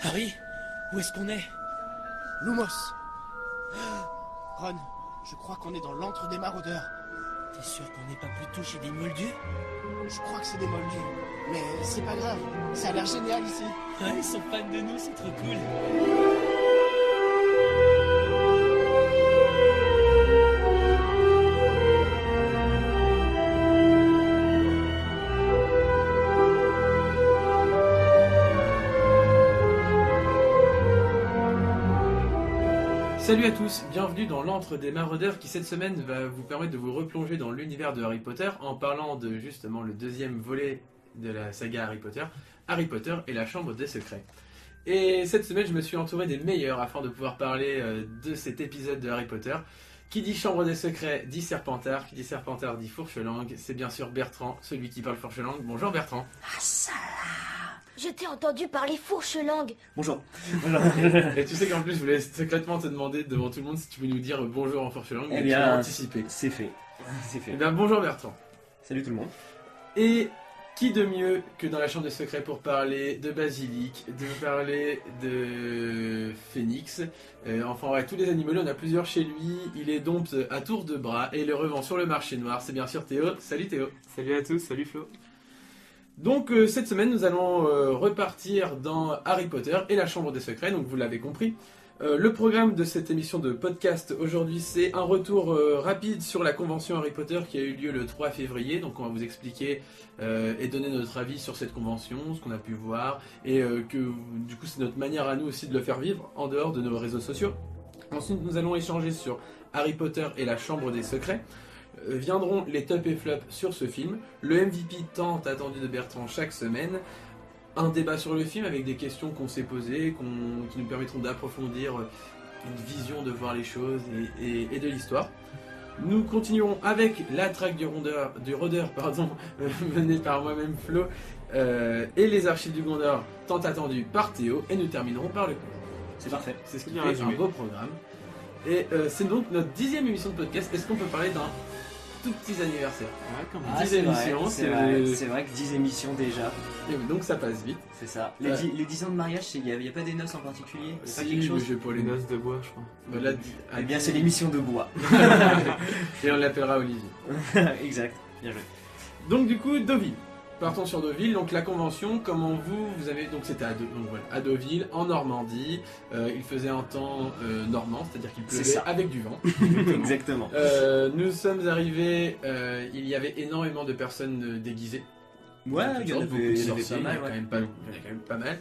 Harry, où est-ce qu'on est? Lumos. Ron, je crois qu'on est dans l'antre des maraudeurs. T'es sûr qu'on n'est pas plutôt chez des moldus? Je crois que c'est des moldus. Mais c'est pas grave, ça a l'air génial ici. Ouais, ils sont fans de nous, c'est trop cool. Salut à tous, bienvenue dans l'antre des maraudeurs qui cette semaine va vous permettre de vous replonger dans l'univers de Harry Potter en parlant de justement le deuxième volet de la saga Harry Potter et la Chambre des Secrets. Et cette semaine je me suis entouré des meilleurs afin de pouvoir parler de cet épisode de Harry Potter. Qui dit Chambre des Secrets dit Serpentard, qui dit Serpentard dit Fourche-Langue, c'est bien sûr Bertrand, celui qui parle Fourche-Langue. Bonjour Bertrand. Ah ça là! Je t'ai entendu parler fourche-langue. Bonjour. Et tu sais qu'en plus je voulais secrètement te demander devant tout le monde si tu peux nous dire bonjour en Fourche-Langue, Eh mais tu bien, l'as anticipé. c'est fait. C'est fait. Eh bien bonjour Bertrand. Salut tout le monde. Et qui de mieux que dans la Chambre des Secrets pour parler de Basilic, de parler de Phénix, enfin ouais, tous les animaux, on a plusieurs chez lui, il est dompte à tour de bras et le revend sur le marché noir, c'est bien sûr Théo. Salut Théo. Salut à tous, salut Flo. Donc cette semaine nous allons repartir dans Harry Potter et la Chambre des Secrets, donc vous l'avez compris. Le programme de cette émission de podcast aujourd'hui, c'est un retour rapide sur la convention Harry Potter qui a eu lieu le 3 février. Donc on va vous expliquer et donner notre avis sur cette convention, ce qu'on a pu voir, et que du coup c'est notre manière à nous aussi de le faire vivre en dehors de nos réseaux sociaux. Ensuite nous allons échanger sur Harry Potter et la Chambre des Secrets. Viendront les top et flops sur ce film, le MVP tant attendu de Bertrand chaque semaine, un débat sur le film avec des questions qu'on s'est posées, qui nous permettront d'approfondir une vision de voir les choses et de l'histoire. Nous continuerons avec la traque du rôdeur menée par moi-même Flo, et les archives du Gondor tant attendues par Théo, et nous terminerons par le quiz. C'est parfait. C'est ce qui Bien fait résumé. un beau programme. Et c'est donc notre 10e émission de podcast. Est-ce qu'on peut parler d'un tout petit anniversaire? Ouais, quand même. Ah, 10 c'est émissions, vrai, c'est- c'est vrai, c'est vrai que 10 émissions déjà, Et donc ça passe vite. c'est ça. Ouais. Les 10 ans de mariage, il n'y a pas des noces en particulier? C'est pas Si, quelque chose? mais j'ai pas les Les notes. noces de bois, je crois. Voilà, Eh bien, c'est l'émission de bois. et on l'appellera Olivier. Exact. Bien joué. Donc du coup, Deauville. Partons sur Deauville. Donc la convention, comment vous avez donc c'était à Deauville, en Normandie. Il faisait un temps normand, c'est-à-dire qu'il C'est pleuvait ça. avec du vent. Exactement. Nous sommes arrivés. Il y avait énormément de personnes déguisées. Ouais, De toutes il y en sortes, avait, beaucoup de il y en avait sorciers, pas mal. il y en a Ouais. quand même pas- il y en a quand même pas mal.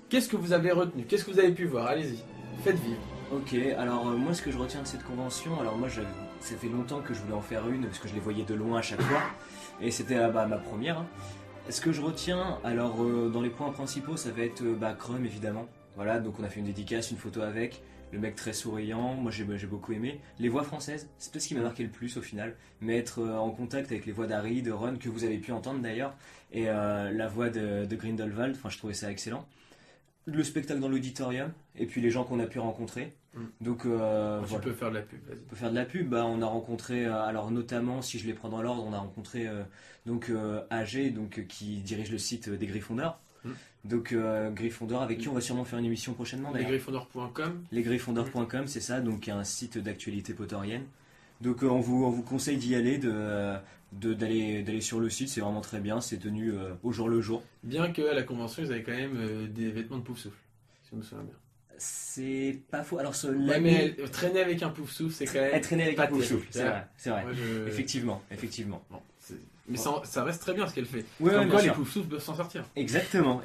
Qu'est-ce que vous avez retenu? Qu'est-ce que vous avez pu voir? Allez-y, faites vivre. Ok, alors moi ce que je retiens de cette convention, alors moi ça fait longtemps que je voulais en faire une parce que je les voyais de loin à chaque fois et c'était ma première. Hein. Ce que je retiens, alors dans les points principaux ça va être Krum évidemment, voilà, donc on a fait une dédicace, une photo avec, le mec très souriant, moi j'ai beaucoup aimé. Les voix françaises, c'est peut-être ce qui m'a marqué le plus au final, mais être en contact avec les voix d'Harry, de Ron que vous avez pu entendre d'ailleurs, et la voix de Grindelwald, enfin je trouvais ça excellent. Le spectacle dans l'auditorium, et puis les gens qu'on a pu rencontrer. Donc Tu voilà. peux faire de la pub, vas-y. On peut faire de la pub. On a rencontré, alors notamment, si je les prends dans l'ordre, on a rencontré AG, qui dirige le site des Gryffondors. Mm. Donc Gryffondor, avec qui on va sûrement faire une émission prochainement d'ailleurs. Lesgryffondors.com. Lesgryffondors.com, c'est ça, donc un site d'actualité potterienne. Donc on vous conseille d'y aller, d'aller sur le site, c'est vraiment très bien, c'est tenu au jour le jour. Bien qu'à la convention, ils avaient quand même des vêtements de pouf-souffle, si je me souviens bien. C'est pas faux. Alors Ouais, mais traîner avec un pouf-souffle, c'est quand même. elle traînait avec pas un pouf terrible. souffle, c'est vrai, c'est vrai. Moi, Effectivement. Bon, mais ça reste très bien ce qu'elle fait. Ouais, Comme bien quoi, les sûr. pouf-souffles peuvent s'en sortir. Exactement.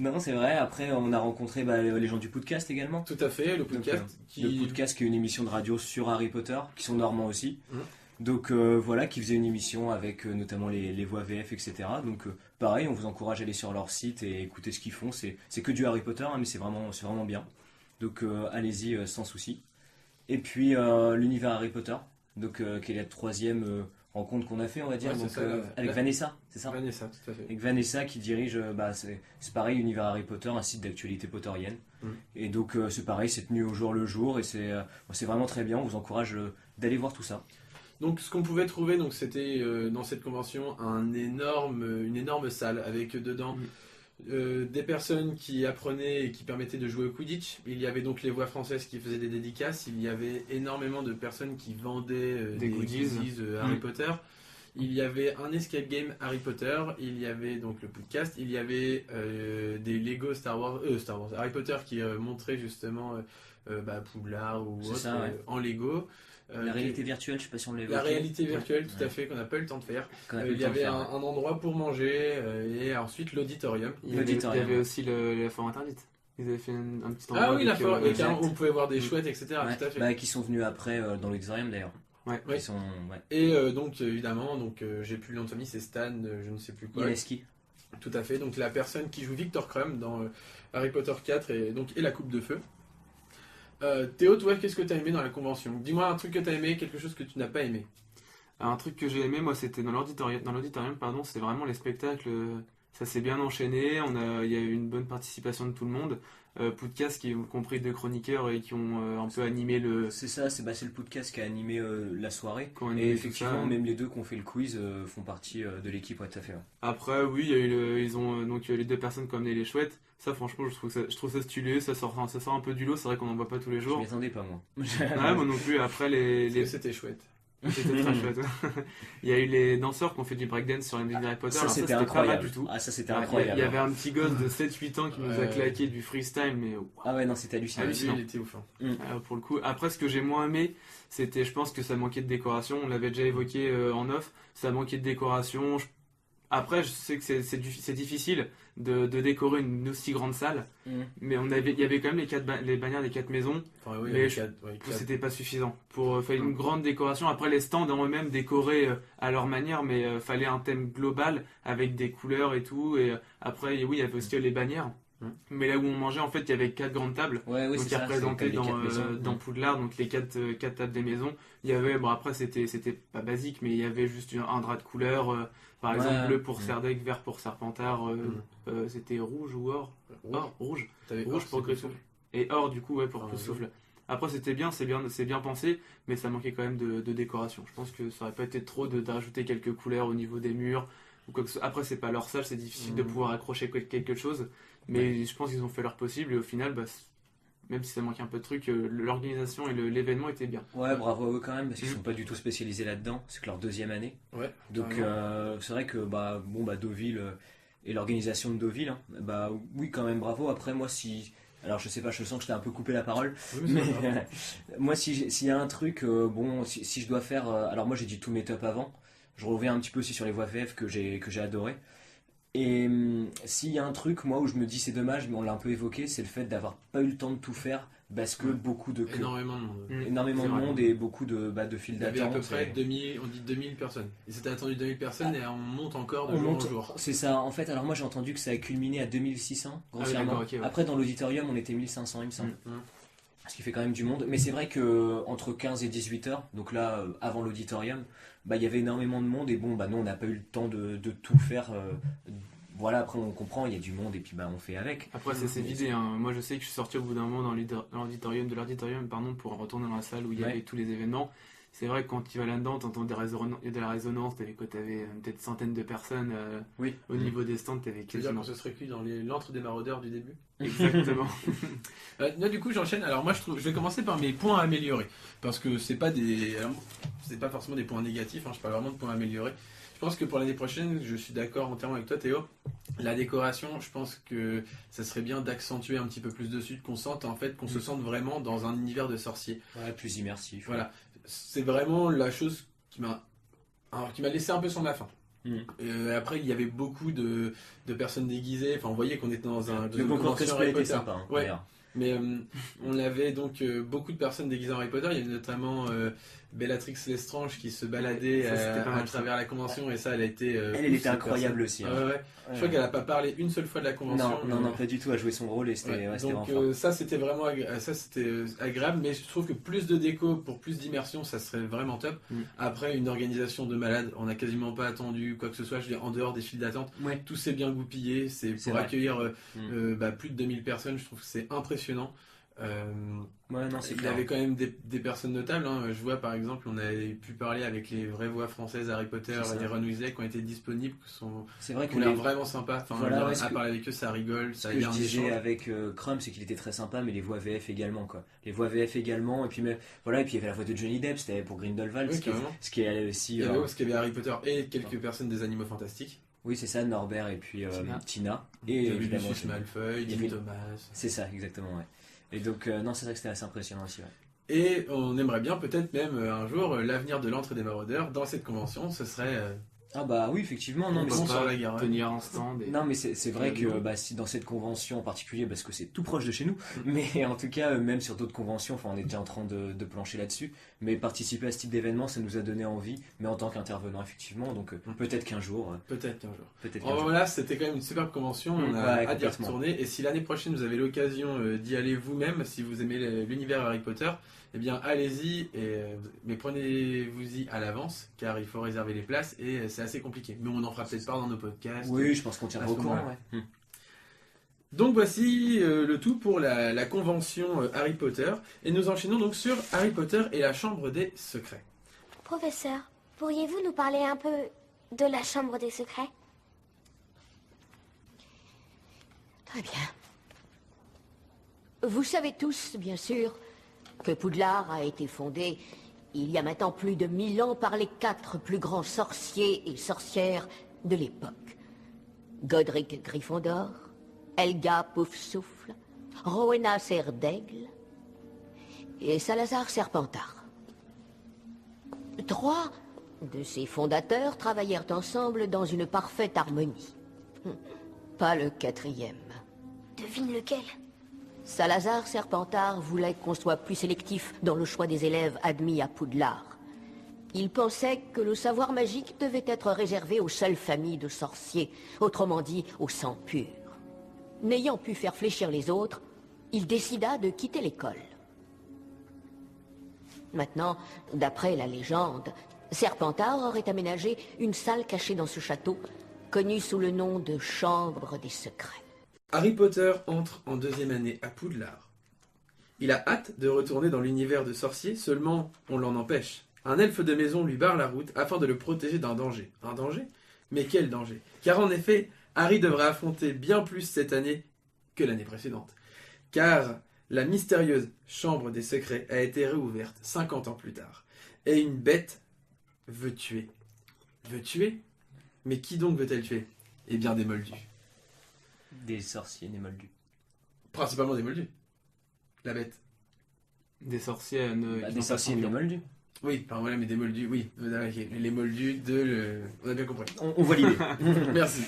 Non, c'est vrai. Après, on a rencontré les gens du podcast également. Tout à fait, le podcast Le podcast qui est une émission de radio sur Harry Potter, qui sont normands aussi. Mhm. Donc voilà, qui faisait une émission avec notamment les voix VF, etc. Donc pareil, on vous encourage à aller sur leur site et écouter ce qu'ils font. C'est que du Harry Potter, hein, mais c'est vraiment bien. Donc allez-y sans souci. Et puis l'univers Harry Potter, qui est la troisième rencontre qu'on a fait, on va dire, Ouais, c'est donc, ça, avec Vanessa, c'est ça? Vanessa, tout à fait. Avec Vanessa qui dirige, c'est pareil, Univers Harry Potter, un site d'actualité potterienne. Mm. Et donc c'est pareil, c'est tenu au jour le jour et c'est vraiment très bien. On vous encourage d'aller voir tout ça. Donc ce qu'on pouvait trouver, donc c'était dans cette convention une énorme salle avec dedans des personnes qui apprenaient et qui permettaient de jouer au Quidditch. Il y avait donc les voix françaises qui faisaient des dédicaces. Il y avait énormément de personnes qui vendaient des goodies Harry Potter. Il y avait un escape game Harry Potter. Il y avait donc le podcast. Il y avait des Lego Star Wars Harry Potter qui montraient justement Poudlard ou autre en Lego. La réalité virtuelle, je sais pas si on l'a évoqué. La réalité virtuelle, tout à fait, qu'on n'a pas eu le temps de faire. Il y avait un endroit pour manger et ensuite l'auditorium. Il y avait aussi la forêt interdite. Ils avaient fait un petit endroit. Ah oui, la forêt, où on pouvait voir des chouettes, etc. Tout à fait. Qui sont venus après dans l'auditorium d'ailleurs. Ouais. Et donc évidemment, j'ai plus le nom de famille, c'est Stan, je ne sais plus quoi. Ileski. Tout à fait, donc la personne qui joue Victor Crumb dans Harry Potter 4 et la Coupe de Feu. Théo, toi, qu'est-ce que tu as aimé dans la convention? Dis-moi un truc que tu as aimé, quelque chose que tu n'as pas aimé. Un truc que j'ai aimé, moi, c'était dans l'auditorium, c'était vraiment les spectacles. Ça s'est bien enchaîné, il y a eu une bonne participation de tout le monde. Podcast qui ont compris deux chroniqueurs et qui ont un peu animé le... C'est ça, c'est le podcast qui a animé la soirée. Et effectivement, même les deux qui ont fait le quiz font partie de l'équipe, tout à fait. Après, oui, il y a eu ils ont les deux personnes qui ont amené les chouettes. Ça, franchement, je trouve ça stylé, ça sort un peu du lot, c'est vrai qu'on n'en voit pas tous les jours. Je m'y attendais pas, moi. Moi non plus, après C'était chouette. C'était très chouette. Il y a eu les danseurs qui ont fait du breakdance sur les musiques d'Harry Potter. Ça, c'était incroyable. Pas mal du tout. Ah, ça, c'était incroyable. Il y avait un petit gosse de 7-8 ans qui nous a claqué du freestyle, mais... Ah ouais, non, c'était hallucinant. Il était ouf. Pour le coup. Après, ce que j'ai moins aimé, c'était, je pense que ça manquait de décoration. On l'avait déjà évoqué en off. Ça manquait de décoration. Après, je sais que c'est difficile de décorer une aussi grande salle, mais il y avait quand même les bannières des 4 maisons, mais c'était pas suffisant. Fallait une grande décoration. Après, les stands en eux-mêmes décorés à leur manière, mais fallait un thème global avec des couleurs et tout. Et après, oui, il y avait aussi les bannières. Mais là où on mangeait, en fait, il y avait 4 grandes tables, donc qui représentaient dans Poudlard, donc les 4 tables des maisons. Il y avait, bon après c'était pas basique, mais il y avait juste un drap de couleur, par exemple bleu pour Serdaigle, vert pour Serpentard, c'était rouge ou or. Rouge. Rouge pour Grésouffle. Et or du coup pour Grésouffle. Après c'était bien, c'est bien pensé, mais ça manquait quand même de décoration. Je pense que ça aurait pas été trop de rajouter quelques couleurs au niveau des murs. Ou quoi que ce soit. Après c'est pas leur salle, c'est difficile de pouvoir accrocher quelque chose. Mais je pense qu'ils ont fait leur possible et au final, même si ça manquait un peu de trucs, l'organisation et l'événement étaient bien. Ouais, bravo à eux quand même, parce qu'ils sont pas du tout spécialisés là-dedans. C'est que leur 2e année. Ouais. Donc c'est vrai que Deauville et l'organisation de Deauville, oui quand même bravo. Après moi alors je sais pas, je sens que je t'ai un peu coupé la parole, mais moi s'il y a un truc, si je dois faire, alors moi j'ai dit tous mes tops avant. Je reviens un petit peu aussi sur les voix VF que j'ai adoré. Et s'il y a un truc, moi, où je me dis c'est dommage, mais on l'a un peu évoqué, c'est le fait d'avoir pas eu le temps de tout faire, parce que beaucoup de... Énormément de monde et beaucoup de files d'attente. Il y avait à peu près 2000 personnes. Ils s'étaient attendus 2000 personnes et on monte encore de jour en jour. C'est ça, en fait, alors moi j'ai entendu que ça a culminé à 2600, grossièrement. Après, dans l'auditorium, on était 1500, il me semble. Ce qui fait quand même du monde. Mais c'est vrai que entre 15 et 18 heures, donc là, avant l'auditorium, il y avait énormément de monde. Et nous, on n'a pas eu le temps de tout faire. Voilà, après, on comprend, il y a du monde et puis on fait avec. Après, ça s'est vidé. Moi, je sais que je suis sorti au bout d'un moment dans l'auditorium pour retourner dans la salle où il y avait tous les événements. C'est vrai que quand tu vas là-dedans, tu entends de la résonance. T'avais peut-être centaines de personnes. Au niveau des stands, t'avais quasiment... Tu veux dire qu'on se serait cuit dans l'antre des maraudeurs du début? Exactement. Là, du coup, j'enchaîne. Alors moi, je vais commencer par mes points à améliorer, parce que c'est pas forcément des points négatifs. Je parle vraiment de points à améliorer. Je pense que pour l'année prochaine, je suis d'accord entièrement avec toi, Théo. La décoration, je pense que ça serait bien d'accentuer un petit peu plus dessus, qu'on se sente vraiment dans un univers de sorciers. Ouais, plus immersif. Voilà, c'est vraiment la chose qui m'a laissé un peu sur ma faim. Après, il y avait beaucoup de personnes déguisées. Enfin, on voyait qu'on était dans un. Le concours cosplay était sympa. Mais on avait donc beaucoup de personnes déguisées en Harry Potter. Il y avait notamment Bellatrix Lestrange qui se baladait à travers la convention, et ça, elle était incroyable aussi. Je crois qu'elle n'a pas parlé une seule fois de la convention. Non, pas du tout. Elle a joué son rôle et c'était donc ça, c'était vraiment agréable. Mais je trouve que plus de déco pour plus d'immersion, ça serait vraiment top. Après, une organisation de malade, on n'a quasiment pas attendu quoi que ce soit. Je veux dire, en dehors des files d'attente, tout s'est bien goupillé. C'est pour accueillir plus de 2000 personnes. Je trouve que c'est impressionnant. Ouais, non, c'est Il y clair. avait quand même des personnes notables. Hein. Je vois par exemple, on avait pu parler avec les vraies voix françaises Harry Potter C'est ça. et Ron Weasley qui ont été disponibles, C'est vrai qui que ont l'air vraiment sympas. Enfin, Voilà, genre, ouais, ce à que- parler avec eux, ça rigole, ce ça que y je a un disais échange. avec Crumb, c'est qu'il était très sympa, mais les voix VF également, quoi. Les voix VF également, et puis même, voilà, et puis il y avait la voix de Johnny Depp, c'était pour Grindelwald, Oui, ce qui est, carrément. ce qui est aussi. Il y avait parce qu'il y avait Harry Potter et quelques personnes des Animaux Fantastiques. Oui, c'est ça, Norbert et puis Tina. Il Et y avait évidemment, Lucius Malfoy, il y Jim avait- Thomas. c'est ça, exactement, ouais. Et donc, non, c'est vrai que c'était assez impressionnant aussi, ouais. Et on aimerait bien peut-être même un jour l'avenir de l'antre des maraudeurs dans cette convention, ce serait Ah bah oui, effectivement, non, on mais pense c'est sur la Garonne. tenir un stand. Non, mais c'est vrai que Finalement. si dans cette convention en particulier, parce que c'est tout proche de chez nous, mais en tout cas, même sur d'autres conventions, enfin, on est déjà en train de plancher là-dessus, mais participer à ce type d'événement, ça nous a donné envie, mais en tant qu'intervenant, effectivement, donc peut-être qu'un jour, Peut-être qu'un jour. peut-être Oh, qu'un jour. voilà, c'était quand même une superbe convention, on a Ouais, hâte d'y complètement. retourner. Et si l'année prochaine vous avez l'occasion d'y aller vous-même, si vous aimez l'univers Harry Potter, eh bien allez-y, mais prenez-vous-y à l'avance, car il faut réserver les places et c'est assez compliqué. Mais on en fera peut-être pas dans nos podcasts. Oui, je pense qu'on tiendra à au ce courant, moment-là. ouais. Donc voici le tout pour la convention Harry Potter. Et nous enchaînons donc sur Harry Potter et la Chambre des Secrets. Professeur, pourriez-vous nous parler un peu de la Chambre des Secrets? Très bien. Vous savez tous, bien sûr, que Poudlard a été fondé il y a maintenant plus de 1000 ans par les 4 plus grands sorciers et sorcières de l'époque. Godric Gryffondor, Helga Poufsouffle, Rowena Serre-d'Aigle et Salazar Serpentard. 3 de ces fondateurs travaillèrent ensemble dans une parfaite harmonie. Pas le 4e. Devine lequel? Salazar Serpentard voulait qu'on soit plus sélectif dans le choix des élèves admis à Poudlard. Il pensait que le savoir magique devait être réservé aux seules familles de sorciers, autrement dit au sang pur. N'ayant pu faire fléchir les autres, il décida de quitter l'école. Maintenant, d'après la légende, Serpentard aurait aménagé une salle cachée dans ce château, connue sous le nom de Chambre des Secrets. Harry Potter entre en 2e année à Poudlard. Il a hâte de retourner dans l'univers de sorciers, seulement on l'en empêche. Un elfe de maison lui barre la route afin de le protéger d'un danger. Un danger? Mais quel danger? Car en effet, Harry devrait affronter bien plus cette année que l'année précédente. Car la mystérieuse Chambre des Secrets a été réouverte 50 ans plus tard. Et une bête veut tuer. Veut tuer? Mais qui donc veut-elle tuer? Eh bien des moldus. Des sorciers, des moldus. Principalement des moldus. La bête. Des sorciers Des sorciers, des moldus. Oui, enfin voilà, mais des moldus, oui. Ok, les moldus On a bien compris. On voit l'idée. Merci.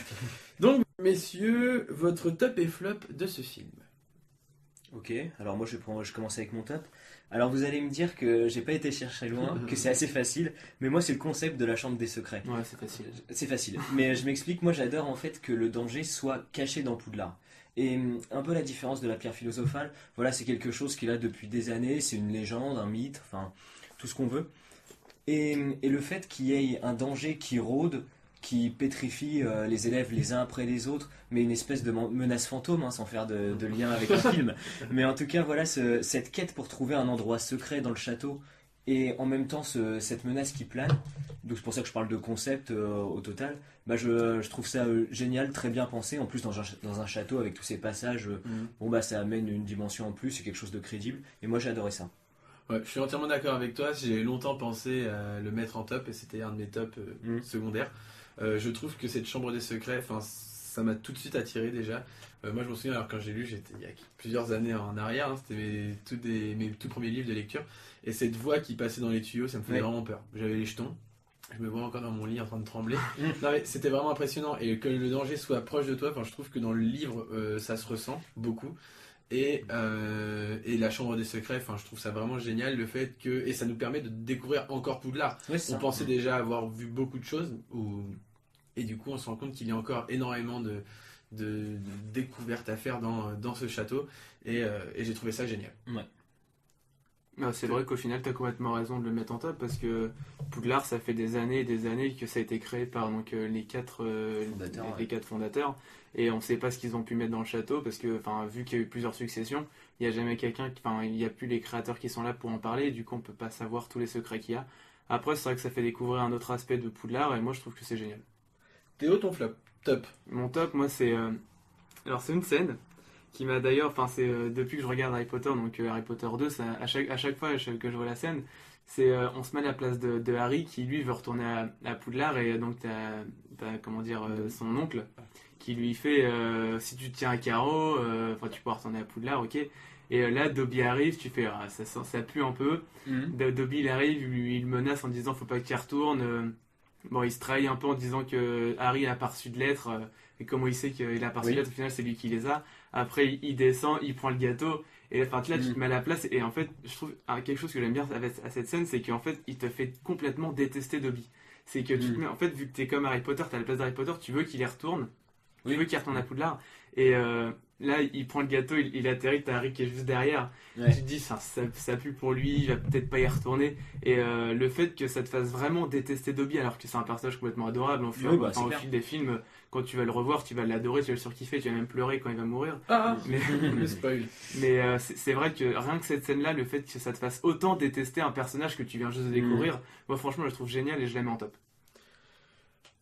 Donc, messieurs, votre top et flop de ce film. Ok, alors moi je commence avec mon top. Alors vous allez me dire que j'ai pas été chercher loin, que c'est assez facile, mais moi c'est le concept de la chambre des secrets. Ouais, c'est facile. C'est facile, mais je m'explique, moi j'adore en fait que le danger soit caché dans Poudlard. Et un peu la différence de la pierre philosophale, voilà, c'est quelque chose qu'il a depuis des années, c'est une légende, un mythe, enfin tout ce qu'on veut. Et le fait qu'il y ait un danger qui rôde, qui pétrifie les élèves les uns après les autres, mais une espèce de menace fantôme, hein, sans faire de lien avec le film. Mais en tout cas, voilà, cette quête pour trouver un endroit secret dans le château, et en même temps cette menace qui plane, donc c'est pour ça que je parle de concept au total, bah je trouve ça génial, très bien pensé, en plus dans un château avec tous ces passages, bon bah ça amène une dimension en plus, c'est quelque chose de crédible, et moi j'ai adoré ça. Ouais, je suis entièrement d'accord avec toi. J'ai longtemps pensé à le mettre en top et c'était un de mes tops secondaires. Je trouve que cette chambre des secrets, ça m'a tout de suite attiré déjà. Moi je me souviens, alors quand j'ai lu, j'étais il y a plusieurs années en arrière, hein, c'était mes tout premiers livres de lecture. Et cette voix qui passait dans les tuyaux, ça me faisait vraiment peur. J'avais les jetons. Je me vois encore dans mon lit en train de trembler. Non mais c'était vraiment impressionnant. Et que le danger soit proche de toi, je trouve que dans le livre, ça se ressent beaucoup. Et la chambre des secrets, je trouve ça vraiment génial, le fait que... Et ça nous permet de découvrir encore Poudlard. Ouais, c'est On ça. pensait déjà avoir vu beaucoup de choses, et du coup on se rend compte qu'il y a encore énormément de découvertes à faire dans ce château, et j'ai trouvé ça génial. Ouais. C'est vrai qu'au final, tu as complètement raison de le mettre en top parce que Poudlard, ça fait des années et des années que ça a été créé par donc, les quatre fondateurs et on ne sait pas ce qu'ils ont pu mettre dans le château parce que vu qu'il y a eu plusieurs successions, il n'y a jamais il n'y a plus les créateurs qui sont là pour en parler et du coup, on ne peut pas savoir tous les secrets qu'il y a. Après, c'est vrai que ça fait découvrir un autre aspect de Poudlard et moi, je trouve que c'est génial. Théo, ton flop. Top. Mon top, moi, c'est. Alors, c'est une scène qui m'a d'ailleurs. C'est depuis que je regarde Harry Potter, donc Harry Potter 2, à chaque fois que je vois la scène, on se met à la place de Harry qui, lui, veut retourner à Poudlard et donc, t'as comment dire, son oncle qui lui fait si tu tiens à carreau, tu peux retourner à Poudlard, ok. Et là, Dobby arrive, tu fais ça pue un peu. Dobby, il arrive, il menace en disant faut pas qu'il retourne. Il se trahit un peu en disant que Harry n'a pas reçu de lettres. Et comment il sait qu'il a pas reçu de lettres, au final, c'est lui qui les a. Après, il descend, il prend le gâteau. Et là, tu te mets à la place. Et en fait, je trouve quelque chose que j'aime bien à cette scène, c'est qu'en fait, il te fait complètement détester Dobby. C'est que tu te mets, en fait, vu que t'es comme Harry Potter, t'as la place d'Harry Potter, tu veux qu'il y retourne. Tu veux qu'il retourne à Poudlard. Et là, il prend le gâteau, il atterrit, t'as Harry qui est juste derrière. Ouais. Tu te dis, ça pue pour lui, il va peut-être pas y retourner. Et le fait que ça te fasse vraiment détester Dobby, alors que c'est un personnage complètement adorable, au fil des films, quand tu vas le revoir, tu vas l'adorer, tu vas le surkiffer, tu vas même pleurer quand il va mourir. Mais le spoil. Mais c'est vrai que rien que cette scène-là, le fait que ça te fasse autant détester un personnage que tu viens juste de découvrir, moi franchement, je le trouve génial et je la mets en top.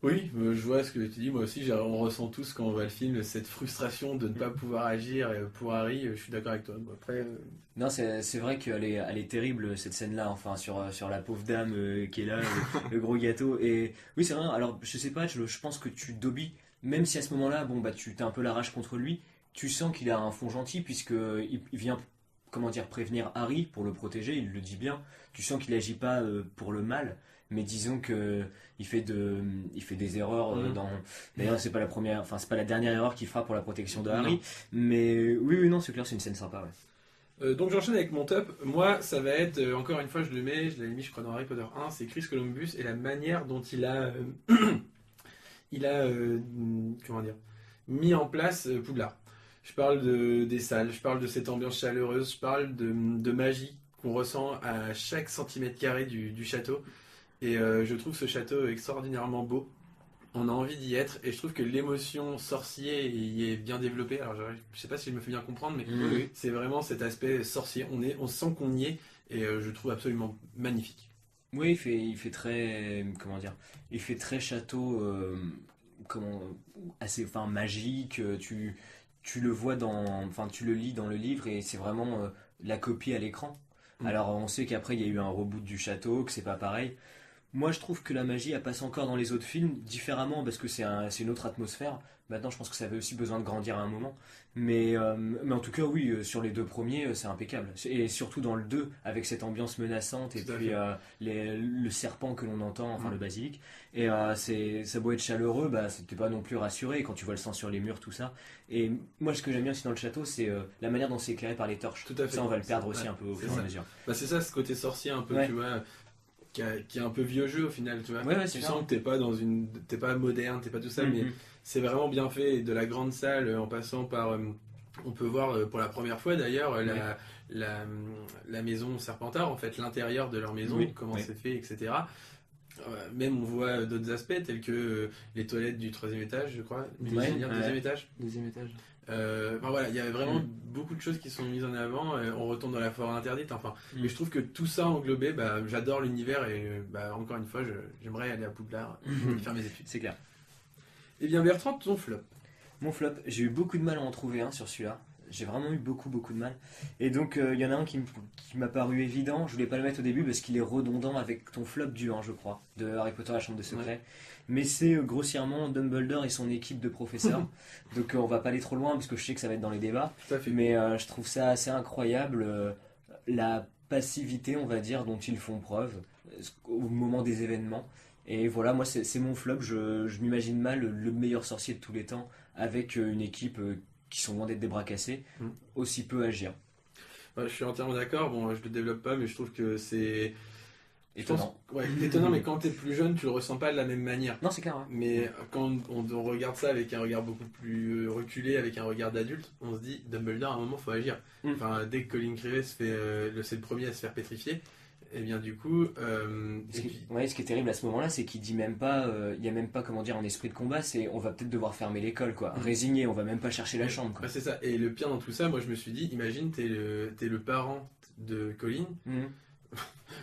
Oui, je vois ce que tu dis. Moi aussi, on ressent tous quand on voit le film cette frustration de ne pas pouvoir agir pour Harry. Je suis d'accord avec toi. Après, Non, c'est vrai qu'elle est terrible cette scène-là, enfin sur la pauvre dame qui est là, le gros gâteau. Et oui, c'est vrai. Alors je sais pas, je pense que Dobby, même si à ce moment-là, tu t'as un peu la rage contre lui, tu sens qu'il a un fond gentil puisque il vient, comment dire, prévenir Harry pour le protéger. Il le dit bien. Tu sens qu'il agit pas pour le mal. Mais disons que il fait des erreurs d'ailleurs c'est pas la dernière erreur qu'il fera pour la protection de Harry, mais oui non, c'est clair, c'est une scène sympa, ouais. Donc j'enchaîne avec mon top. Moi, ça va être encore une fois, je l'avais mis, je crois, dans Harry Potter 1, c'est Chris Columbus et la manière dont il a comment dire, mis en place Poudlard. Je parle des salles, je parle de cette ambiance chaleureuse, je parle de magie qu'on ressent à chaque centimètre carré du château. Et je trouve ce château extraordinairement beau. On a envie d'y être. Et je trouve que l'émotion sorcier y est bien développée. Alors je sais pas si je me fais bien comprendre, mais c'est vraiment cet aspect sorcier. On sent qu'on y est. Et je trouve absolument magnifique. Oui, il fait très, comment dire, il fait très château, assez, magique. Tu le vois tu le lis dans le livre et c'est vraiment la copie à l'écran. Alors on sait qu'après il y a eu un reboot du château, que c'est pas pareil. Moi, je trouve que la magie, elle passe encore dans les autres films, différemment, parce que c'est une autre atmosphère. Maintenant, je pense que ça avait aussi besoin de grandir à un moment. Mais en tout cas, oui, sur les deux premiers, c'est impeccable. Et surtout dans le 2, avec cette ambiance menaçante, et puis le serpent que l'on entend, le basilic. Et ça doit être chaleureux, c'était pas non plus rassuré quand tu vois le sang sur les murs, tout ça. Et moi, ce que j'aime bien aussi dans le château, c'est la manière dont c'est éclairé par les torches. Tout à fait. Ça, on va le perdre aussi un peu au fur et à mesure. C'est ça, ce côté sorcier un peu, tu vois, qui est un peu vieux jeu au final, tu vois. Tu sens que t'es pas moderne, t'es pas tout ça, mais c'est vraiment bien fait. Et de la grande salle, en passant par, on peut voir pour la première fois d'ailleurs la maison Serpentard, en fait, l'intérieur de leur maison, comment c'est fait, etc. Même on voit d'autres aspects tels que les toilettes du 3e étage, je crois, deuxième étage. Il y a vraiment beaucoup de choses qui sont mises en avant. On retourne dans la forêt interdite. Mais je trouve que tout ça englobé, j'adore l'univers et encore une fois, j'aimerais aller à Poudlard et faire mes études. C'est clair. Et bien Bertrand, ton flop. Mon flop, j'ai eu beaucoup de mal à en trouver un sur celui-là. J'ai vraiment eu beaucoup de mal. Et donc il y en a un qui m'a paru évident. Je voulais pas le mettre au début parce qu'il est redondant avec ton flop du 1, je crois, de Harry Potter la chambre des secrets. Mais c'est grossièrement Dumbledore et son équipe de professeurs. Donc on va pas aller trop loin parce que je sais que ça va être dans les débats. Tout à fait. Mais je trouve ça assez incroyable, la passivité, on va dire, dont ils font preuve au moment des événements. Et voilà, moi c'est mon flop. Je m'imagine mal le meilleur sorcier de tous les temps avec une équipe qui sont loin d'être des bras cassés, aussi peu agir. Je suis entièrement d'accord. Bon, je le développe pas, mais je trouve que c'est Je pense- Étonnant. Ouais, étonnant, mais quand t'es plus jeune, tu le ressens pas de la même manière. Non, c'est clair. Ouais. Mais quand on regarde ça avec un regard beaucoup plus reculé, avec un regard d'adulte, on se dit Dumbledore, à un moment, faut agir. Mm. Enfin, dès que Colin Creevey c'est le premier à se faire pétrifier, et bien du coup, Ce qui, ouais, ce qui est terrible à ce moment-là, c'est qu'il dit même pas, il y a même pas comment dire un esprit de combat, c'est on va peut-être devoir fermer l'école quoi, résigné, on va même pas chercher la chambre quoi. bah, c'est ça. Et le pire dans tout ça, moi je me suis dit, imagine, t'es le parent de Colin. Mhm.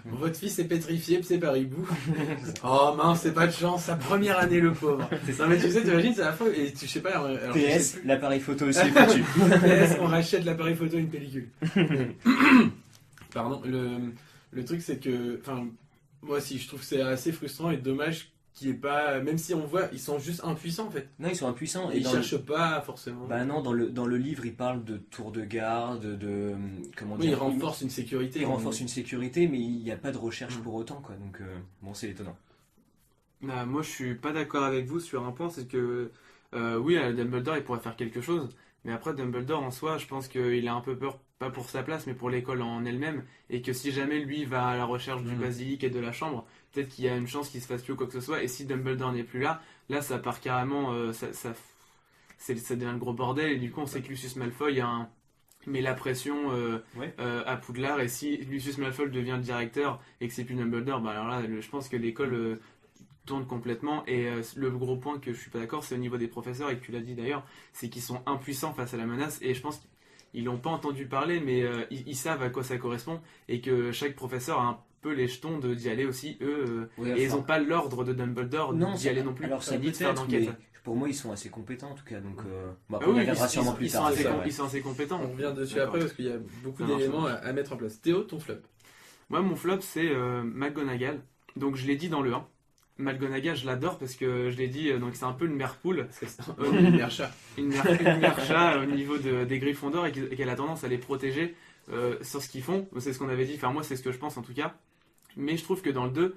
Votre fils est pétrifié, c'est Paribou. Oh mince, c'est pas de chance, sa première année le pauvre. Non mais tu sais, t'imagines, c'est la fois, et tu sais pas, alors, je sais PS, plus. l'appareil photo aussi est foutu. PS, on rachète l'appareil photo et une pellicule. Pardon, le truc c'est que, enfin, moi aussi je trouve que c'est assez frustrant et dommage qu'il y ait pas, même si on voit, ils sont juste impuissants en fait. Non, ils sont impuissants. Et ils dans cherchent pas forcément. Bah non, dans le livre, il parle de tour de garde, de comment Oui, ils dire. renforcent une sécurité. Il renforce une sécurité, mais il n'y a pas de recherche pour autant quoi. Donc bon, c'est étonnant. Bah, moi, je suis pas d'accord avec vous sur un point, c'est que oui, Dumbledore, il pourrait faire quelque chose, mais après, Dumbledore en soi, je pense qu'il a un peu peur, pas pour sa place, mais pour l'école en elle-même, et que si jamais lui va à la recherche du basilic et de la chambre, peut-être qu'il y a une chance qu'il se fasse tuer ou quoi que ce soit, et si Dumbledore n'est plus là, ça part carrément, ça devient le gros bordel, et du coup, on sait que Lucius Malfoy met la pression Ouais. à Poudlard, et si Lucius Malfoy devient le directeur et que c'est plus Dumbledore, bah alors là, je pense que l'école tourne complètement. Et le gros point que je suis pas d'accord, c'est au niveau des professeurs, et que tu l'as dit d'ailleurs, c'est qu'ils sont impuissants face à la menace, et je pense qu'ils l'ont pas entendu parler, mais ils savent à quoi ça correspond, et que chaque professeur a un peu les jetons d'y aller aussi, eux, Oui, et ils enfin, ont pas l'ordre de Dumbledore non, d'y aller non plus, alors ça ni de faire peut-être, d'enquête. mais pour moi, ils sont assez compétents en tout cas. Donc bon, Ah après, on y oui, reviendra sûrement plus ils sont tard. assez c'est vrai. ils sont assez compétents. On revient dessus D'accord. après parce qu'il y a beaucoup Ça marche, d'éléments ça à mettre en place. Théo, ton flop. Moi, mon flop, c'est McGonagall. Donc, je l'ai dit dans le 1. McGonagall, je l'adore parce que je l'ai dit, donc c'est un peu une mère poule, Parce que c'est une mère chat. une mère chat au niveau des Gryffondor, et qu'elle a tendance à les protéger sur ce qu'ils font. C'est ce qu'on avait dit, enfin moi c'est ce que je pense en tout cas. Mais je trouve que dans le 2,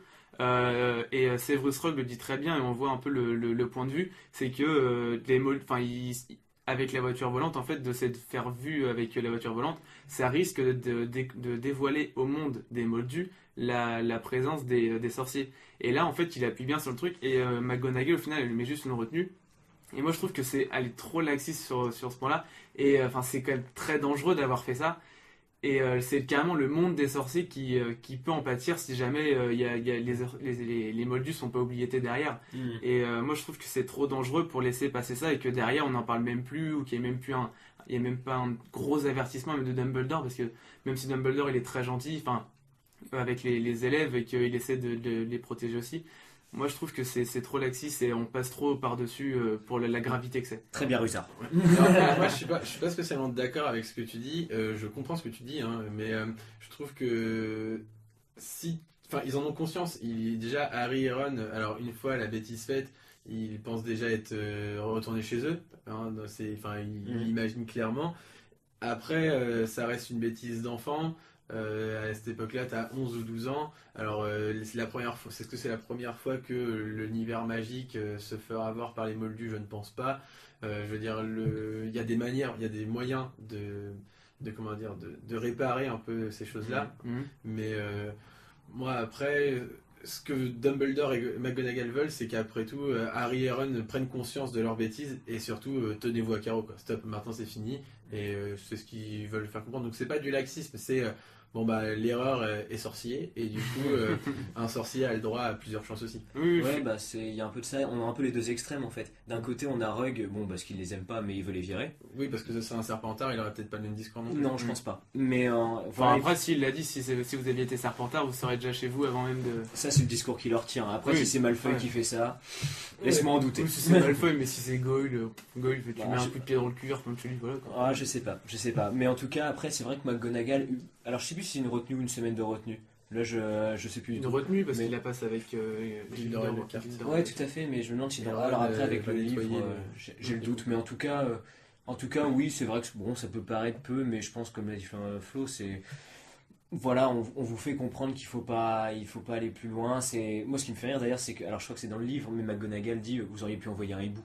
et Severus Rogue le dit très bien, et on voit un peu le point de vue, c'est que avec la voiture volante, en fait, de se faire vue avec la voiture volante, ça risque de dévoiler au monde des Moldus la présence des sorciers. Et là, en fait, il appuie bien sur le truc, et McGonagall, au final, elle lui met juste une retenue. Et moi, je trouve que elle est trop laxiste sur ce point-là, et c'est quand même très dangereux d'avoir fait ça. Et c'est carrément le monde des sorciers qui peut en pâtir si jamais les Moldus sont pas oubliés derrière. Et moi je trouve que c'est trop dangereux pour laisser passer ça, et que derrière on n'en parle même plus, ou qu'il n'y ait même plus il y a même pas un gros avertissement même de Dumbledore, parce que même si Dumbledore il est très gentil, enfin avec les élèves, et qu'il essaie de les protéger aussi, moi je trouve que c'est trop laxiste, et on passe trop par-dessus pour la gravité que c'est. Très bien, Russard. Alors, moi, je suis pas spécialement d'accord avec ce que tu dis. Je comprends ce que tu dis, hein, mais je trouve que ils en ont conscience. Déjà, Harry et Ron, alors une fois la bêtise faite, ils pensent déjà être retournés chez eux. Hein, ils l'imaginent clairement. Après, ça reste une bêtise d'enfant. À cette époque-là, tu as 11 ou 12 ans. Alors, c'est la première fois, est-ce que c'est la première fois que l'univers magique se fera avoir par les Moldus? Je ne pense pas. Je veux dire, il y a des manières, il y a des moyens de réparer un peu ces choses-là. Mais moi, après, ce que Dumbledore et McGonagall veulent, c'est qu'après tout, Harry et Ron prennent conscience de leurs bêtises, et surtout, tenez-vous à carreau, quoi. Stop, maintenant c'est fini. Et c'est ce qu'ils veulent faire comprendre. Donc c'est pas du laxisme, c'est l'erreur est sorcier, et du coup un sorcier a le droit à plusieurs chances aussi. Ouais, bah il y a un peu de ça, on a un peu les deux extrêmes en fait. D'un côté on a Rogue, bon parce qu'il les aime pas mais il veut les virer. Oui, parce que c'est un Serpentard, il aurait peut-être pas le même discours non plus. Non, je pense pas. Mais Enfin, après, s'il l'a dit, si vous aviez été Serpentard, vous serez déjà chez vous avant même de. ça c'est le discours qui leur tient. Après Oui, si c'est Malfoy ouais. qui fait ça, laisse-moi en douter. Ou si c'est Malfoy, mais si c'est Goyle, tu Bah, mets un coup de pied dans le cuir comme tu dis, voilà quoi. Ah, je sais pas. Mais en tout cas, après, c'est vrai que McGonagall. Alors, je sais plus si c'est une retenue ou une semaine de retenue. Là, je sais plus du Une tout. retenue parce Mais- qu'il la passe avec Gilderoy Lockhart. Ouais, tout à fait, mais je me demande si Et dans. Ron, Alors, après, avec va le livre, nettoyer j'ai le doute. Mais en tout cas, oui, c'est vrai que bon, ça peut paraître peu, mais je pense, comme l'a dit Flo, c'est. Voilà, on vous fait comprendre qu'il faut pas aller plus loin. Moi, ce qui me fait rire d'ailleurs, c'est que. Alors, je crois que c'est dans le livre, mais McGonagall dit vous auriez pu envoyer un hibou.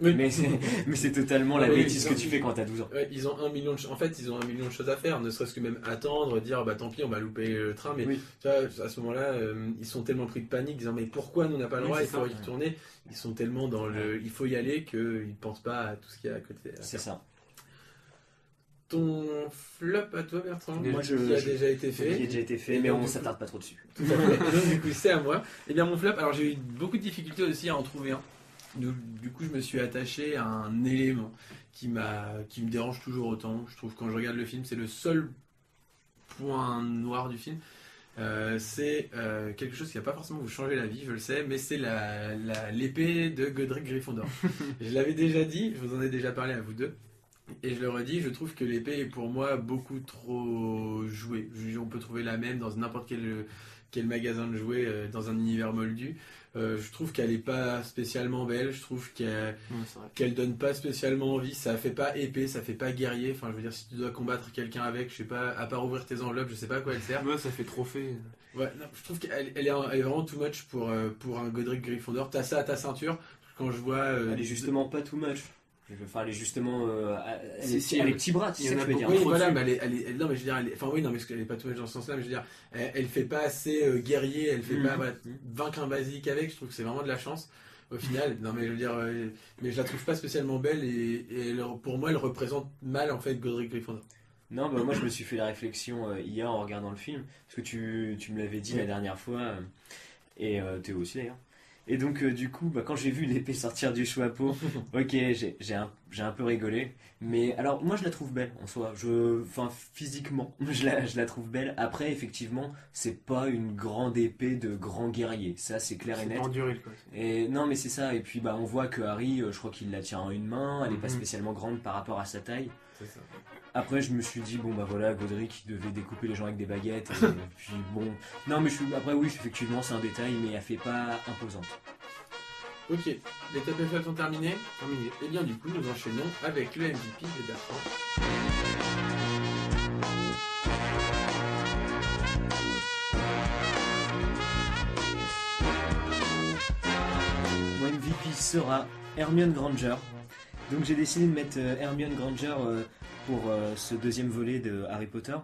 Oui. Mais c'est totalement la Oui, bêtise que tu fais quand t'as 12 ans. Ouais, ils ont 1 million en fait, ils ont 1 million de choses à faire, ne serait-ce que même attendre, dire bah tant pis, on va louper le train. Mais Oui. tu vois, à ce moment-là, ils sont tellement pris de panique, disant mais pourquoi nous on n'a pas le Oui, droit, c'est il faut ça. y retourner. Ils sont tellement dans le il faut y aller qu'ils pensent pas à tout ce qu'il y a à côté. C'est ça. Ton flop à toi, Bertrand, Moi, qui a déjà été Qui a fait. déjà été fait, Et mais donc, on du coup- s'attarde pas trop dessus. Tout à fait. Donc, du coup, c'est à moi. Et bien, mon flop, alors j'ai eu beaucoup de difficultés aussi à en trouver un. Du coup, je me suis attaché à un élément qui me dérange toujours autant. Je trouve quand je regarde le film, c'est le seul point noir du film. C'est quelque chose qui va pas forcément vous changer la vie, je le sais, mais c'est l'épée de Godric Gryffondor. Je l'avais déjà dit, je vous en ai déjà parlé à vous deux. Et je le redis, je trouve que l'épée est pour moi beaucoup trop jouée. On peut trouver la même dans n'importe quel magasin de jouets dans un univers moldu. Je trouve qu'elle est pas spécialement belle. Je trouve Ouais, c'est vrai. qu'elle donne pas spécialement envie. Ça fait pas épée, ça fait pas guerrier. Enfin, je veux dire, si tu dois combattre quelqu'un avec, je sais pas, à part ouvrir tes enveloppes, je sais pas à quoi elle sert. Moi, ça fait trophée. Ouais, non, je trouve qu'elle est vraiment too much pour un Godric Gryffondor. T'as ça à ta ceinture. Quand je vois. Elle est justement pas too much. Enfin, elle est justement. Si, elle est petit bras, tu il y sais en que a je veux dire. Oui, trop voilà, dessus. mais non, mais je veux dire, enfin, oui, non, mais elle est pas tout dans ce sens-là, mais je veux dire, elle fait pas assez guerrier, elle fait pas, voilà, vaincre un basique avec, je trouve que c'est vraiment de la chance, au final. Non, mais je veux dire, mais je la trouve pas spécialement belle, et pour moi, elle représente mal, en fait, Godric Gryffondor. Non, bah, moi je me suis fait la réflexion hier en regardant le film, parce que tu me l'avais dit la dernière fois, et Théo aussi d'ailleurs. Et donc du coup, bah, quand j'ai vu l'épée sortir du chapeau, ok, j'ai un peu rigolé. Mais alors moi je la trouve belle en soi. Enfin physiquement, je la trouve belle. Après effectivement, c'est pas une grande épée de grand guerrier. Ça c'est clair et C'est net. pas enduré, quoi. Et non mais c'est ça. Et puis bah on voit que Harry, je crois qu'il la tient en une main. Elle est pas Mhm. spécialement grande par rapport à sa taille. C'est ça. Après, je me suis dit, bon, bah voilà, Godric devait découper les gens avec des baguettes. Et puis bon. Non, mais après, oui, effectivement, c'est un détail, mais elle fait pas imposante. Ok, les top FF sont terminés, Terminé. et bien, du coup, nous enchaînons avec le MVP de Bertrand. Mon MVP sera Hermione Granger. Donc j'ai décidé de mettre Hermione Granger pour ce deuxième volet de Harry Potter.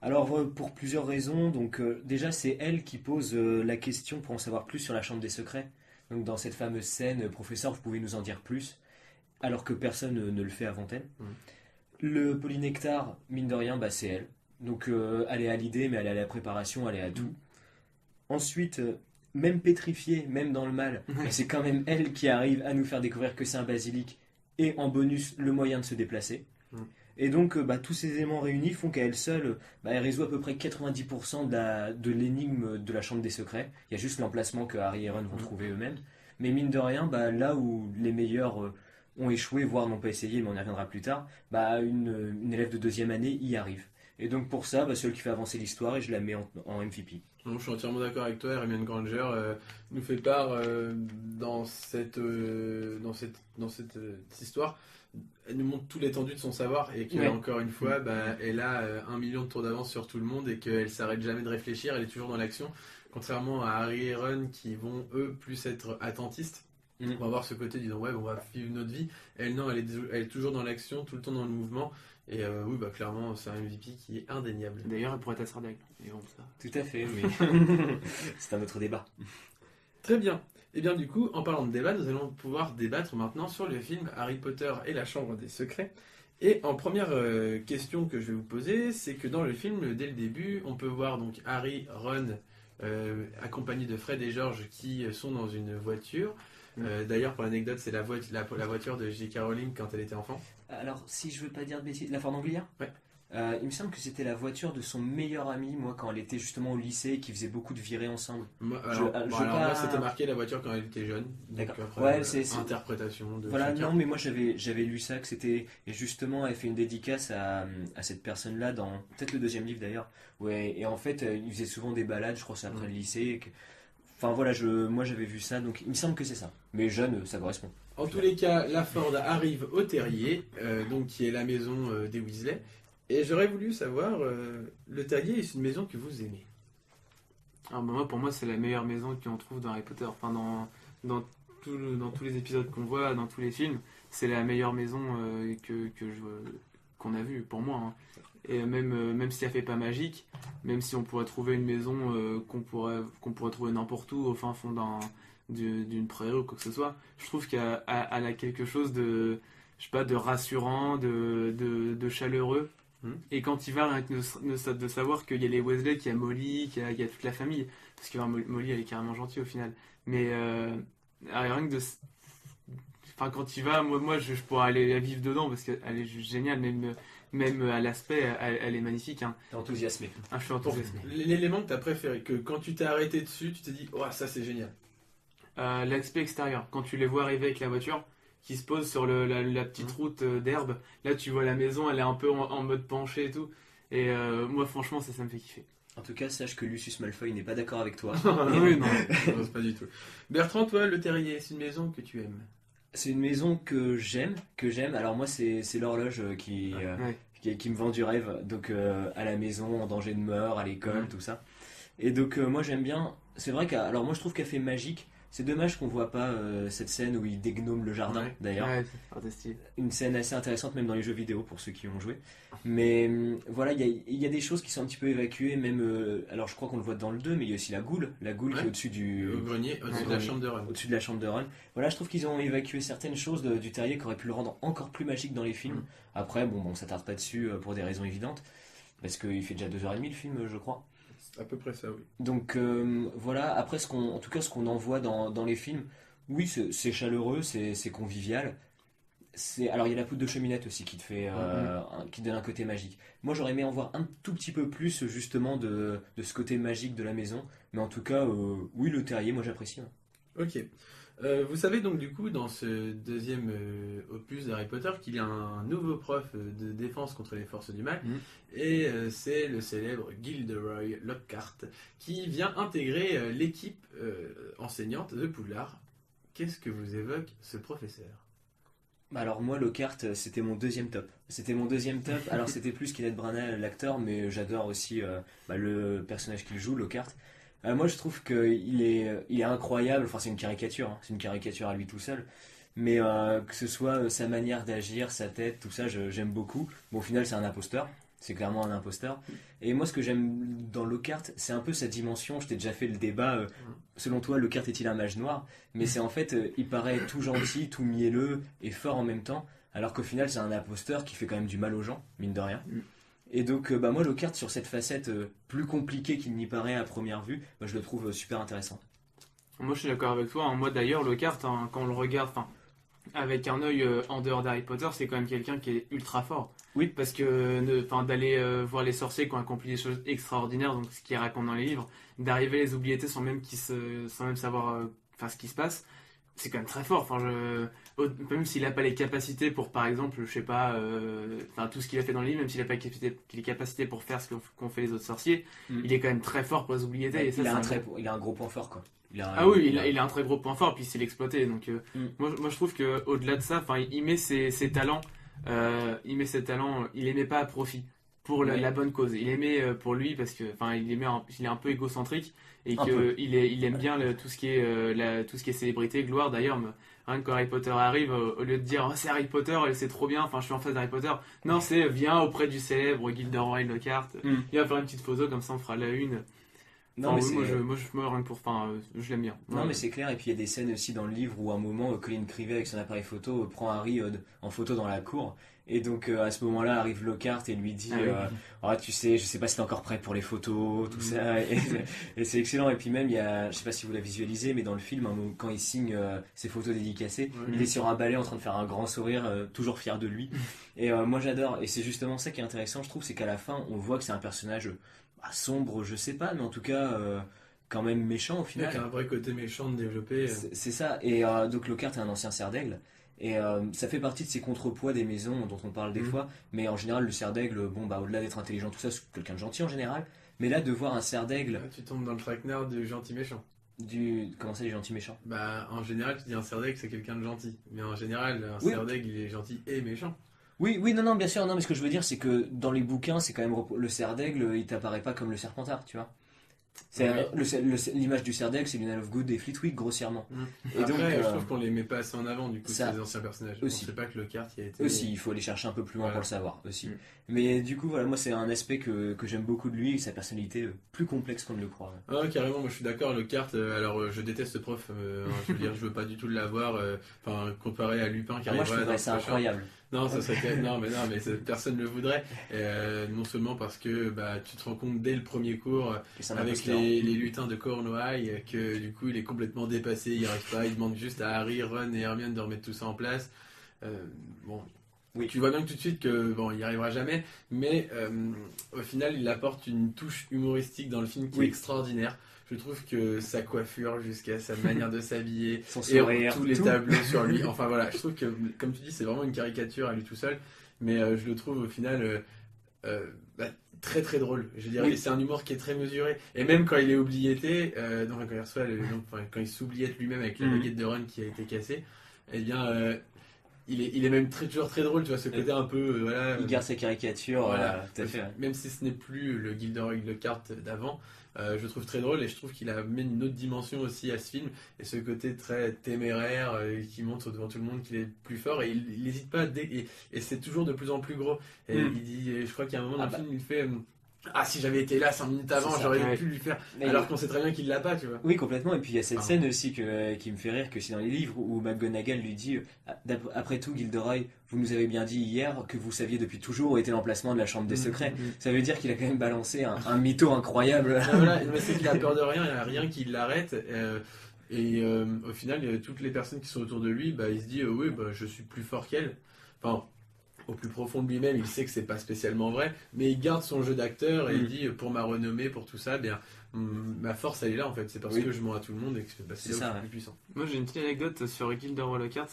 Alors pour plusieurs raisons. Donc déjà c'est elle qui pose la question pour en savoir plus sur la Chambre des Secrets. Donc dans cette fameuse scène, professeur, vous pouvez nous en dire plus, alors que personne ne le fait avant elle. Le polynectar, mine de rien, bah, c'est elle. Donc elle est à l'idée, mais elle est à la préparation, elle est à tout. Ensuite, même pétrifiée, même dans le mal, c'est quand même elle qui arrive à nous faire découvrir que c'est un basilic et en bonus le moyen de se déplacer. Et donc bah, tous ces éléments réunis font qu'à elle seule, bah, elle résout à peu près 90% de l'énigme de la Chambre des Secrets. Il y a juste l'emplacement que Harry et Ron vont trouver eux-mêmes. Mais mine de rien, bah, là où les meilleurs ont échoué, voire n'ont pas essayé, mais on y reviendra plus tard, bah, une élève de deuxième année y arrive. Et donc pour ça, bah, c'est elle qui fait avancer l'histoire et je la mets en MVP. Non, je suis entièrement d'accord avec toi. Hermione Granger nous fait part dans cette histoire. Elle nous montre tout l'étendue de son savoir et que Ouais. encore une fois, bah, elle a 1 million de tours d'avance sur tout le monde et qu'elle s'arrête jamais de réfléchir. Elle est toujours dans l'action, contrairement à Harry et Ron qui vont eux plus être attentistes. Mm. On va avoir ce côté disant ouais, bon, on va vivre notre vie. Elle non, elle est toujours dans l'action, tout le temps dans le mouvement. Et oui, bah clairement, c'est un MVP qui est indéniable. D'ailleurs, elle pourrait être à Sardaigne. Mais bon, ça. Tout à fait, mais c'est un autre débat. Très bien. Et bien du coup, en parlant de débat, nous allons pouvoir débattre maintenant sur le film Harry Potter et la Chambre des Secrets. Et en première question que je vais vous poser, c'est que dans le film, dès le début, on peut voir donc Harry, Ron, accompagnés de Fred et George qui sont dans une voiture. D'ailleurs, pour l'anecdote, c'est la voiture de J.K. Rowling quand elle était enfant. Alors, si je veux pas dire de bêtises, la Ford Anglia. Ouais. Il me semble que c'était la voiture de son meilleur ami, moi, quand elle était justement au lycée et qu'ils faisaient beaucoup de virées ensemble. Moi, Je- alors, je bon, veux alors, pas- moi, c'était marqué la voiture quand elle était jeune. Donc D'accord. après, Ouais, c'est- interprétation de Voilà, chacun. non, mais moi j'avais lu ça, que c'était. Et justement, elle fait une dédicace à cette personne-là, dans peut-être le deuxième livre d'ailleurs. Ouais, et en fait, il faisait souvent des balades, je crois que c'est après le lycée. Enfin voilà, moi j'avais vu ça, donc il me semble que c'est ça. Mais jeune, ça correspond. En tous les cas, la Ford arrive au terrier, donc qui est la maison des Weasley. Et j'aurais voulu savoir, le terrier est une maison que vous aimez. Alors, bah, moi, pour moi, c'est la meilleure maison qu'on trouve dans Harry Potter. Enfin, dans dans tous les épisodes qu'on voit, dans tous les films, c'est la meilleure maison qu'on a vue pour moi. Hein. Et même si elle fait pas magique, même si on pourrait trouver une maison qu'on pourrait trouver n'importe où, au fin fond d'une prairie ou quoi que ce soit, je trouve qu'elle a quelque chose de, je sais pas, de rassurant, de chaleureux. Et quand il va, rien que de savoir qu'il y a les Weasley, qu'il y a Molly, qu'il y a toute la famille, parce que Molly elle est carrément gentille au final, mais rien que de, enfin quand il va, moi je pourrais aller la vivre dedans parce qu'elle est juste géniale, même à l'aspect, elle est magnifique. Hein. T'es enthousiasmé. Ah, je suis enthousiasmé. L'élément que t'as préféré, que quand tu t'es arrêté dessus, tu t'es dit, oh ça c'est génial. L'aspect extérieur, quand tu les vois arriver avec la voiture qui se pose sur la petite route d'herbe, là tu vois la maison, elle est un peu en mode penché et tout, et moi franchement ça me fait kiffer. En tout cas, sache que Lucius Malfoy n'est pas d'accord avec toi. Oui, non. Non, c'est pas du tout. Bertrand, toi, le terrier, c'est une maison que tu aimes? C'est une maison que j'aime. Alors moi, c'est l'horloge qui me vend du rêve. Donc à la maison, en danger de mort, à l'école, tout ça. Et donc moi j'aime bien. C'est vrai alors moi je trouve qu'elle fait magique. C'est dommage qu'on voit pas cette scène où il dégnome le jardin, d'ailleurs. Ouais, c'est fantastique. Une scène assez intéressante, même dans les jeux vidéo, pour ceux qui ont joué. Mais voilà, il y a des choses qui sont un petit peu évacuées, même... alors je crois qu'on le voit dans le 2, mais il y a aussi la goule qui est au-dessus du... Au grenier, au-dessus de la chambre de Ron. Au-dessus de la chambre de Ron. Voilà, je trouve qu'ils ont évacué certaines choses du terrier qui auraient pu le rendre encore plus magique dans les films. Après, bon, on s'attarde pas dessus pour des raisons évidentes, parce qu'il fait déjà 2h30 le film, je crois. À peu près ça, oui. Donc voilà, après ce qu'on en voit dans les films, oui, c'est chaleureux, c'est convivial. Alors il y a la poudre de cheminette aussi qui te fait, qui donne un côté magique. Moi j'aurais aimé en voir un tout petit peu plus justement de ce côté magique de la maison, mais en tout cas, oui, le terrier, moi j'apprécie. Hein. Ok. Vous savez donc du coup dans ce deuxième opus d'Harry Potter qu'il y a un nouveau prof de défense contre les forces du mal et c'est le célèbre Gilderoy Lockhart qui vient intégrer l'équipe enseignante de Poudlard. Qu'est-ce que vous évoque ce professeur? Alors moi Lockhart c'était mon deuxième top. Alors c'était plus Kenneth Branagh l'acteur, mais j'adore aussi le personnage qu'il joue, Lockhart. Moi je trouve qu'il est incroyable, enfin c'est une caricature, hein. C'est une caricature à lui tout seul, mais que ce soit sa manière d'agir, sa tête, tout ça j'aime beaucoup. Bon au final c'est un imposteur, c'est clairement un imposteur, et moi ce que j'aime dans Lockhart c'est un peu sa dimension, je t'ai déjà fait le débat, selon toi Lockhart est-il un mage noir? Mais c'est en fait, il paraît tout gentil, tout mielleux et fort en même temps, alors qu'au final c'est un imposteur qui fait quand même du mal aux gens, mine de rien. Et donc, moi, Lockhart, sur cette facette plus compliquée qu'il n'y paraît à première vue, je le trouve super intéressant. Moi, je suis d'accord avec toi. Hein. Moi, d'ailleurs, Lockhart, hein, quand on le regarde, avec un œil en dehors d'Harry Potter, c'est quand même quelqu'un qui est ultra fort. Oui. Parce que d'aller voir les sorciers qui ont accompli des choses extraordinaires, donc ce qu'ils racontent dans les livres, d'arriver à les oublier sans même savoir ce qui se passe, c'est quand même très fort. Même s'il n'a pas les capacités pour, par exemple, je sais pas, tout ce qu'il a fait dans le livre, même s'il n'a pas les capacités pour faire ce qu'ont fait les autres sorciers, il est quand même très fort pour les oublier. Ouais, il a un gros point fort, quoi. Il a un très gros point fort, puis il sait l'exploiter. Donc, moi, je trouve qu'au-delà de ça, il met ses talents, il les met pas à profit pour la bonne cause. Il les met pour lui parce que, il est un peu égocentrique et qu'il aime bien tout ce qui est célébrité, gloire. D'ailleurs, rien que quand Harry Potter arrive, au lieu de dire oh, c'est Harry Potter, c'est trop bien, je suis en face d'Harry Potter, non, c'est viens auprès du célèbre Gilderoy Lockhart, il va faire une petite photo, comme ça on fera la une. Non, mais je l'aime bien. Non, mais c'est clair. Et puis il y a des scènes aussi dans le livre où à un moment, Colin Creevey avec son appareil photo prend Harry en photo dans la cour. Et donc à ce moment-là arrive Lockhart et lui dit tu sais, je sais pas si t'es encore prêt pour les photos, tout ça. Et c'est excellent. Et puis même, je sais pas si vous la visualisez, mais dans le film, quand il signe ses photos dédicacées, il est sur un balai en train de faire un grand sourire, toujours fier de lui. Et moi j'adore. Et c'est justement ça qui est intéressant, je trouve, c'est qu'à la fin, on voit que c'est un personnage sombre, je sais pas, mais en tout cas quand même méchant au final. Il y a un vrai côté méchant de développer. C'est ça. Et donc Lockhart est un ancien cerf d'aigle. Et ça fait partie de ces contrepoids des maisons dont on parle des fois. Mais en général, le cerf d'aigle, au-delà d'être intelligent, tout ça, c'est quelqu'un de gentil en général. Mais là, de voir un cerf d'aigle. Tu tombes dans le traquenard du gentil méchant. Comment ça, les gentils méchants? En général, tu dis un cerf d'aigle, c'est quelqu'un de gentil. Mais en général, un cerf d'aigle, il est gentil et méchant. Oui, non, bien sûr. Non, mais ce que je veux dire, c'est que dans les bouquins, c'est quand même le cerf d'aigle, il t'apparaît pas comme le serpentard, tu vois. C'est Ouais. l'image du Serdaigle, c'est Lionel Lovegood et Fleetwood grossièrement. Et Après, donc, je trouve qu'on les met pas assez en avant, du coup, ça ces anciens personnages. aussi. On sait pas que Lockhart y a été. aussi, il faut aller chercher un peu plus loin Voilà. pour le savoir aussi. Mm. Mais du coup, voilà, moi c'est un aspect que j'aime beaucoup de lui, sa personnalité plus complexe qu'on ne le croit. Ah, carrément, moi je suis d'accord, Lockhart, je déteste ce prof, je veux dire, je veux pas du tout l'avoir, comparé à Lupin qui Moi je arriverait trouverais dans ça ce prochain. incroyable. Non, ça serait non, mais personne ne le voudrait. Non seulement parce que tu te rends compte dès le premier cours Que c'est un avec imposteur. les lutins de Cornouailles que du coup il est complètement dépassé, il n'y arrive pas, il demande juste à Harry, Ron et Hermione de remettre tout ça en place. Bon, Oui. tu vois bien tout de suite que bon, il n'y arrivera jamais, mais au final il apporte une touche humoristique dans le film qui est Oui. extraordinaire. Je trouve que sa coiffure jusqu'à sa manière de s'habiller Son et sourire, tous les tout. tableaux sur lui. Enfin voilà, je trouve que, comme tu dis, c'est vraiment une caricature à lui tout seul, mais je le trouve au final très très drôle. Je veux dire, Oui. c'est un humour qui est très mesuré. Et même quand il est oublietté, quand il reçoit quand il s'oubliette lui-même avec la Mhm. baguette de Ron qui a été cassée, eh bien, il est même toujours très drôle, tu vois, ce côté un peu, voilà. Il garde sa caricature, Voilà. tout à fait. Ouais. Même si ce n'est plus le Gilderoy Lockhart d'avant, je le trouve très drôle et je trouve qu'il amène une autre dimension aussi à ce film et ce côté très téméraire qui montre devant tout le monde qu'il est plus fort et il n'hésite pas et c'est toujours de plus en plus gros. Et Mm. il dit, je crois qu'il y a un moment dans Ah le bah. film, il fait ah, si j'avais été là 5 minutes avant, C'est ça, j'aurais ouais. pu lui faire. Mais Alors qu'on sait très bien qu'il l'a pas, tu vois. Oui, complètement. Et puis il y a cette Ah. scène aussi qui me fait rire, que c'est dans les livres où McGonagall lui dit après tout, Gilderoy, vous nous avez bien dit hier que vous saviez depuis toujours où était l'emplacement de la chambre des secrets. Ça veut dire qu'il a quand même balancé un mytho incroyable. Ah, voilà, mais c'est qu'il a peur de rien, il n'y a rien qui l'arrête. Au final, toutes les personnes qui sont autour de lui, il se dit oui, je suis plus fort qu'elle. Enfin, au plus profond de lui-même, il sait que c'est pas spécialement vrai, mais il garde son jeu d'acteur et il dit pour ma renommée, pour tout ça, ma force elle est là en fait. C'est parce Oui. que je mens à tout le monde et que c'est C'est là où ça, je suis ouais. plus puissant. Moi j'ai une petite anecdote sur Gilderoy Lockhart.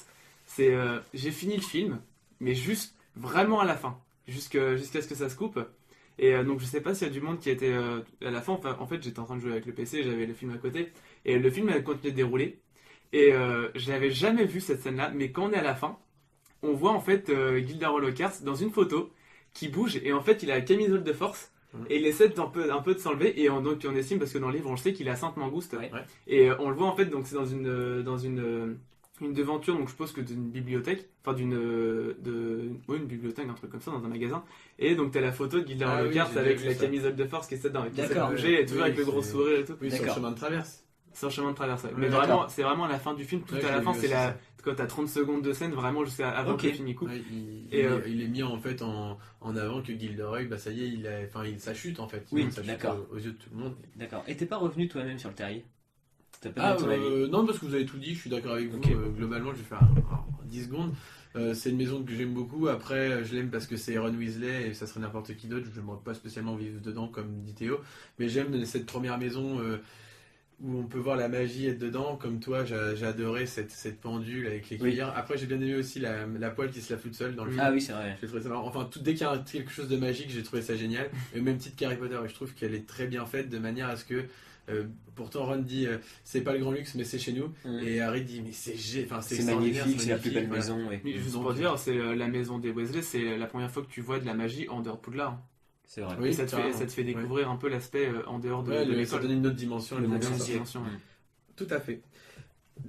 C'est j'ai fini le film, mais juste vraiment à la fin, jusqu'à ce que ça se coupe. Et donc je sais pas s'il y a du monde qui était à la fin. Enfin, en fait j'étais en train de jouer avec le PC, j'avais le film à côté et le film a continué de dérouler. Et je n'avais jamais vu cette scène-là, mais quand on est à la fin, on voit en fait Gilderoy Lockhart dans une photo qui bouge et en fait il a la camisole de force. Et il essaie un peu de s'enlever et donc on estime parce que dans le livre on le sait qu'il a Sainte Mangouste. Ouais. Et on le voit en fait donc c'est dans une devanture, donc je suppose que d'une bibliothèque, enfin une bibliothèque, un truc comme ça, dans un magasin. Et donc t'as la photo de Gilderoy Ah oui, Lockhart j'ai avec déjà la vu ça. camisole de force qui essaie de D'accord. bouger et toujours Oui, avec le gros c'est- sourire et tout. Oui, sur le D'accord. chemin de traverse. C'est un chemin de traverse. Ouais. Ouais, Mais d'accord. vraiment, c'est vraiment à la fin du film, tout Ouais, à je la l'ai fin, vu c'est aussi, quand t'as 30 secondes de scène, vraiment jusqu'à avant Ok. que le film il coupe. Ouais, Et, il est mis en fait en avant que Gilderoy, ça y est, ça chute en fait. Oui, Ça chute d'accord. aux yeux de tout le monde. D'accord. Et t'es pas revenu toi-même sur le terrier? T'as pas Ah, donné ton avis? non, parce que vous avez tout dit, je suis d'accord avec vous. Ok. Globalement, je vais faire 10 secondes. C'est une maison que j'aime beaucoup. Après, je l'aime parce que c'est Ron Weasley et ça serait n'importe qui d'autre. Je n'aimerais pas spécialement vivre dedans, comme dit Théo. Mais j'aime cette première maison où on peut voir la magie être dedans. Comme toi, j'ai adoré cette pendule avec les Oui. cuillères. Après, j'ai bien aimé aussi la poêle qui se la fout seule dans le film. Ah oui, c'est vrai. J'ai trouvé ça marrant. Enfin, dès qu'il y a quelque chose de magique, j'ai trouvé ça génial. Et même petite Harry Potter, et je trouve qu'elle est très bien faite de manière à ce que. Pourtant, Ron dit c'est pas le grand luxe, mais c'est chez nous. Mm. Et Harry dit mais c'est C'est extraordinaire, magnifique, c'est la plus magnifique, belle voilà. maison. Oui. Mais juste Donc, pour dire, c'est la maison des Weasley, c'est la première fois que tu vois de la magie en dehors de Poudlard. C'est vrai. Oui, Et ça te carrément. fait découvrir un peu l'aspect en dehors de Ouais, ça l'école. donne une autre dimension. Une elle est autre bien sortie. dimension. Tout à fait.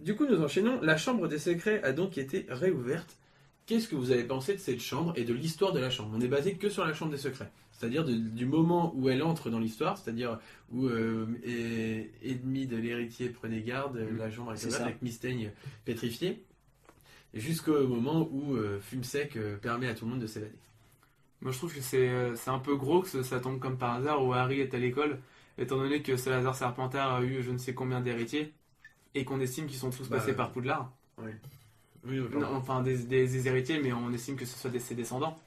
Du coup, nous enchaînons. La chambre des secrets a donc été réouverte. Qu'est-ce que vous avez pensé de cette chambre et de l'histoire de la chambre? On est basé que sur la chambre des secrets. C'est-à-dire du moment où elle entre dans l'histoire, c'est-à-dire où ennemi de l'héritier prenez garde, la chambre est C'est ouverte ça. avec Mystaigne pétrifié, jusqu'au moment où Fumsec permet à tout le monde de s'évader. Moi je trouve que c'est un peu gros que ça tombe comme par hasard où Harry est à l'école, étant donné que Salazar Serpentard a eu je ne sais combien d'héritiers, et qu'on estime qu'ils sont tous passés par Poudlard. Oui, Non, enfin des héritiers, mais on estime que ce soit ses descendants.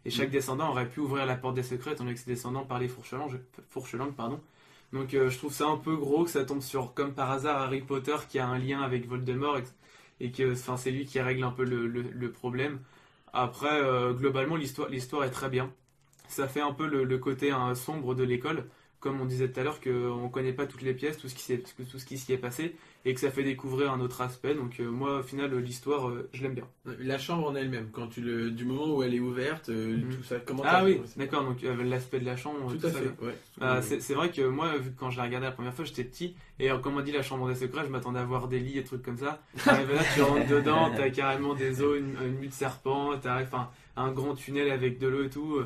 Et chaque descendant aurait pu ouvrir la porte des secrets, étant donné que ses descendants parlaient fourche-langue, pardon. Donc je trouve ça un peu gros que ça tombe sur, comme par hasard, Harry Potter qui a un lien avec Voldemort et que c'est lui qui règle un peu le problème. Après, globalement, l'histoire est très bien. Ça fait un peu le côté sombre de l'école, comme on disait tout à l'heure, qu'on connaît pas toutes les pièces, tout ce qui s'y est passé, et que ça fait découvrir un autre aspect. Donc moi, au final, l'histoire, je l'aime bien. La chambre en elle-même, du moment où elle est ouverte, tout ça, comment Ah t'as oui, trouvé ça? d'accord, donc l'aspect de la chambre, Tout à ça, fait, ouais. c'est vrai que moi, vu que quand je l'ai regardé la première fois, j'étais petit, et comme on dit la chambre des secrets, je m'attendais à voir des lits et trucs comme ça. Arrivé là, tu rentres dedans, t'as carrément des eaux, une nuit de serpent, t'arrives un grand tunnel avec de l'eau et tout.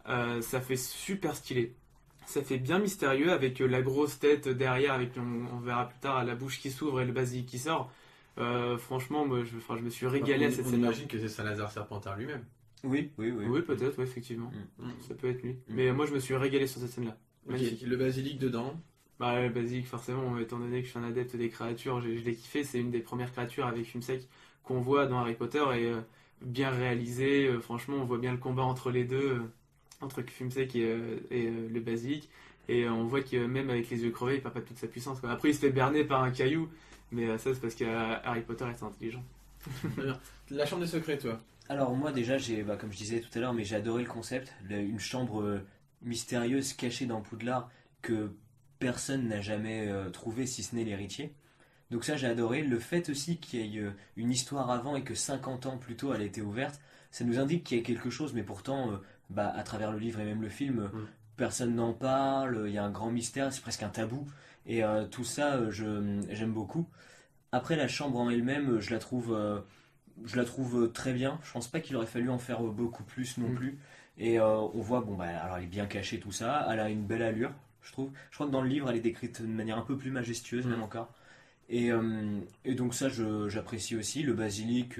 Ça fait super stylé. Ça fait bien mystérieux avec la grosse tête derrière, avec on verra plus tard la bouche qui s'ouvre et le basilic qui sort. Franchement, moi, je me suis régalé à cette On scène. imagine que c'est Salazar Serpentard lui-même. Oui. Oui, peut-être, ouais, effectivement. Mm. Ça peut être lui. Mais moi, je me suis régalé sur cette scène-là. Ok, Magnifique. le basilic dedans. Bah, le basilic, forcément, étant donné que je suis un adepte des créatures, je l'ai kiffé. C'est une des premières créatures avec Fumsec qu'on voit dans Harry Potter et bien réalisé. Franchement, on voit bien le combat entre les deux, entre Fumsec et le basilic. Et on voit que même avec les yeux crevés, il perd pas toute sa puissance, quoi. Après, il se fait berner par un caillou, mais ça, c'est parce que Harry Potter est intelligent. La chambre des secrets, toi. Alors moi déjà, comme je disais tout à l'heure, mais j'ai adoré le concept, une chambre mystérieuse cachée dans Poudlard que personne n'a jamais trouvé si ce n'est l'héritier. Donc ça j'ai adoré. Le fait aussi qu'il y ait une histoire avant et que 50 ans plus tôt elle a été ouverte, ça nous indique qu'il y a quelque chose, mais pourtant à travers le livre et même le film, personne n'en parle, il y a un grand mystère, c'est presque un tabou. Et tout ça, j'aime beaucoup. Après la chambre en elle-même, je la trouve très bien. Je pense pas qu'il aurait fallu en faire beaucoup plus non plus. Et on voit, alors elle est bien cachée tout ça, elle a une belle allure, je trouve. Je crois que dans le livre, elle est décrite de manière un peu plus majestueuse, même encore. Et donc ça, j'apprécie aussi. Le basilic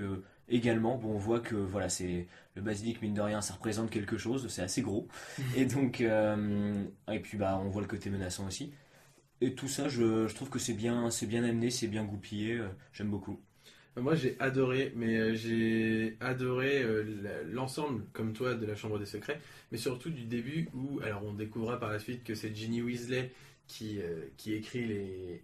également. Bon, on voit que voilà, c'est le basilic, mine de rien, ça représente quelque chose, c'est assez gros. Et donc, et puis on voit le côté menaçant aussi. Et tout ça, je trouve que c'est bien amené, c'est bien goupillé, j'aime beaucoup. Moi j'ai adoré, l'ensemble, comme toi, de la chambre des secrets, mais surtout du début où, alors on découvrira par la suite que c'est Ginny Weasley qui écrit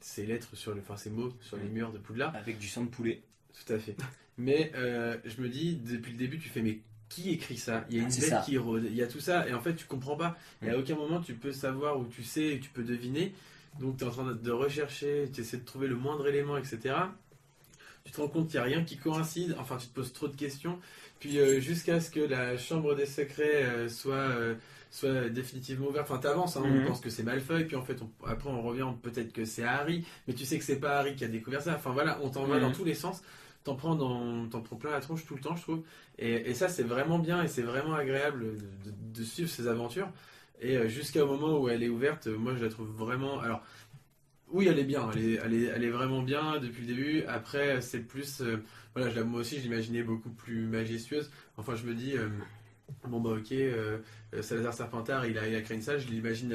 ces lettres ces mots sur les murs de Poudlard. Avec du sang de poulet. Tout à fait. Mais je me dis, depuis le début, tu fais, mais qui écrit ça? Il y a une bête qui rôde, il y a tout ça, et en fait tu comprends pas. Et à aucun moment tu peux savoir, ou tu sais, tu peux deviner. Donc tu es en train de rechercher, tu essaies de trouver le moindre élément, etc. Tu te rends compte qu'il n'y a rien qui coïncide, enfin tu te poses trop de questions, puis jusqu'à ce que la chambre des secrets soit définitivement ouverte, enfin t'avances, on pense que c'est Malfoy, puis en fait après on revient peut-être que c'est Harry, mais tu sais que c'est pas Harry qui a découvert ça, enfin voilà, on t'envoie dans tous les sens, t'en prends plein la tronche tout le temps, je trouve, et ça c'est vraiment bien, et c'est vraiment agréable de suivre ces aventures, et jusqu'au moment où elle est ouverte, moi je la trouve vraiment, alors... Oui, elle est bien, elle est vraiment bien depuis le début. Après, c'est plus. Voilà, moi aussi, je l'imaginais beaucoup plus majestueuse. Enfin, je me dis, ok, Salazar Serpentard, il a créé une salle, je l'imagine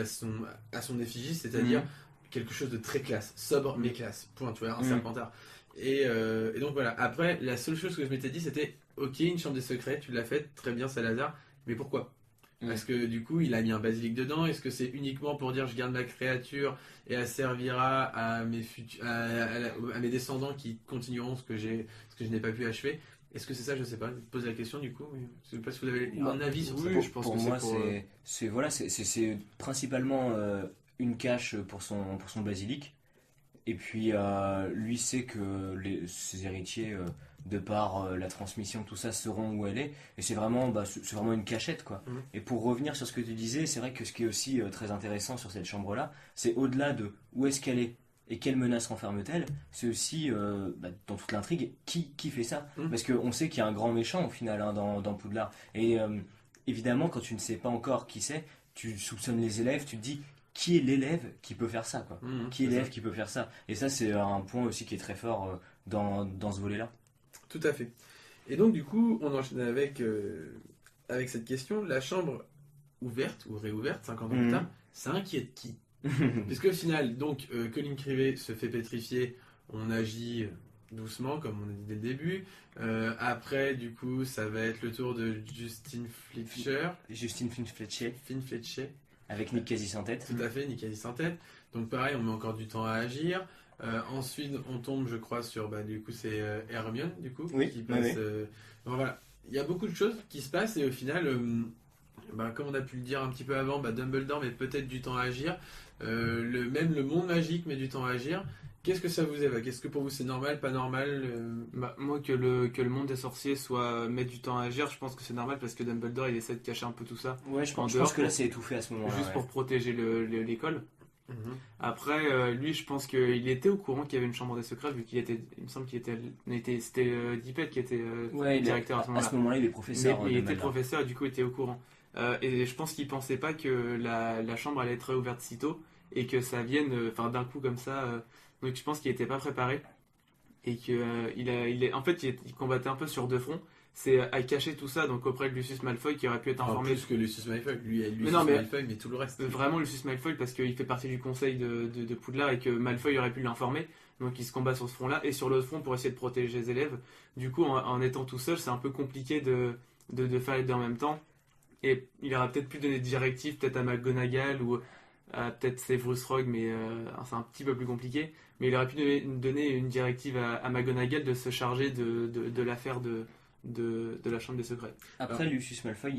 à son effigie, c'est-à-dire quelque chose de très classe, sobre mais classe. Point, tu vois, un Serpentard. Et donc voilà, après, la seule chose que je m'étais dit, c'était, ok, une chambre des secrets, tu l'as faite, très bien, Salazar, mais pourquoi ? Parce que du coup, il a mis un basilic dedans. Est-ce que c'est uniquement pour dire je garde ma créature et elle servira à mes descendants qui continueront ce que je n'ai pas pu achever? Est-ce que c'est ça? Je sais pas. Je pose la question du coup. Je sais pas si vous avez un avis sur ça. Oui, je pense pour que moi, c'est c'est principalement une cache pour son basilic. Et puis lui sait que ses héritiers, de par la transmission, tout ça, seront où elle est. Et c'est vraiment une cachette, quoi. Et pour revenir sur ce que tu disais, c'est vrai que ce qui est aussi très intéressant sur cette chambre-là, c'est au-delà de où est-ce qu'elle est et quelle menace renferme-t-elle, c'est aussi, dans toute l'intrigue, qui fait ça. Parce qu'on sait qu'il y a un grand méchant, au final, dans Poudlard. Et évidemment, quand tu ne sais pas encore qui c'est, tu soupçonnes les élèves, tu te dis... Qui est l'élève qui peut faire ça, quoi? Qui est l'élève qui peut faire ça? Et ça, c'est un point aussi qui est très fort dans ce volet-là. Tout à fait. Et donc, du coup, on enchaîne avec cette question. La chambre ouverte ou réouverte, 50 ans plus tard, ça inquiète qui? Puisque au final, donc, Colin Creevey se fait pétrifier, on agit doucement, comme on a dit dès le début. Après, du coup, ça va être le tour de Justine Fletcher. Avec Nick quasi sans tête. Tout à fait, Nick quasi sans tête. Donc pareil, on met encore du temps à agir. Ensuite, on tombe, je crois, sur... du coup, c'est Hermione, du coup, qui passe... Donc voilà, il y a beaucoup de choses qui se passent et au final, comme on a pu le dire un petit peu avant, Dumbledore met peut-être du temps à agir. Même le monde magique met du temps à agir. Qu'est-ce que ça vous évoque? Est-ce que pour vous c'est normal, pas normal? Moi, que le monde des sorciers met du temps à agir, je pense que c'est normal parce que Dumbledore il essaie de cacher un peu tout ça. Ouais, je En pense dehors, que là c'est étouffé à ce moment-là. Juste ouais. pour protéger l'école. Mhm. Après, lui, je pense qu'il était au courant qu'il y avait une chambre des secrets, vu il me semble c'était Dippet qui était Ouais, directeur à ce à moment-là. ce moment-là, il est professeur. Mais il était Dumbledore. professeur et du coup il était au courant. Et je pense qu'il pensait pas que la chambre allait être réouverte si tôt et que ça vienne d'un coup comme ça. Donc je pense qu'il était pas préparé et que en fait il combattait un peu sur deux fronts. C'est à cacher tout ça donc auprès de Lucius Malfoy qui aurait pu être En informé. plus que Lucius Malfoy, Malfoy, mais tout le reste. Vraiment Lucius Malfoy parce qu'il fait partie du conseil de Poudlard et que Malfoy aurait pu l'informer. Donc il se combat sur ce front-là et sur l'autre front pour essayer de protéger les élèves. Du coup en étant tout seul c'est un peu compliqué de faire les deux en même temps. Et il aurait peut-être pu donner des directives peut-être à McGonagall ou à peut-être Severus Rogue mais c'est un petit peu plus compliqué. Mais il aurait pu donner une directive à McGonagall de se charger de l'affaire de la chambre des secrets. Après, Lucius Malfoy,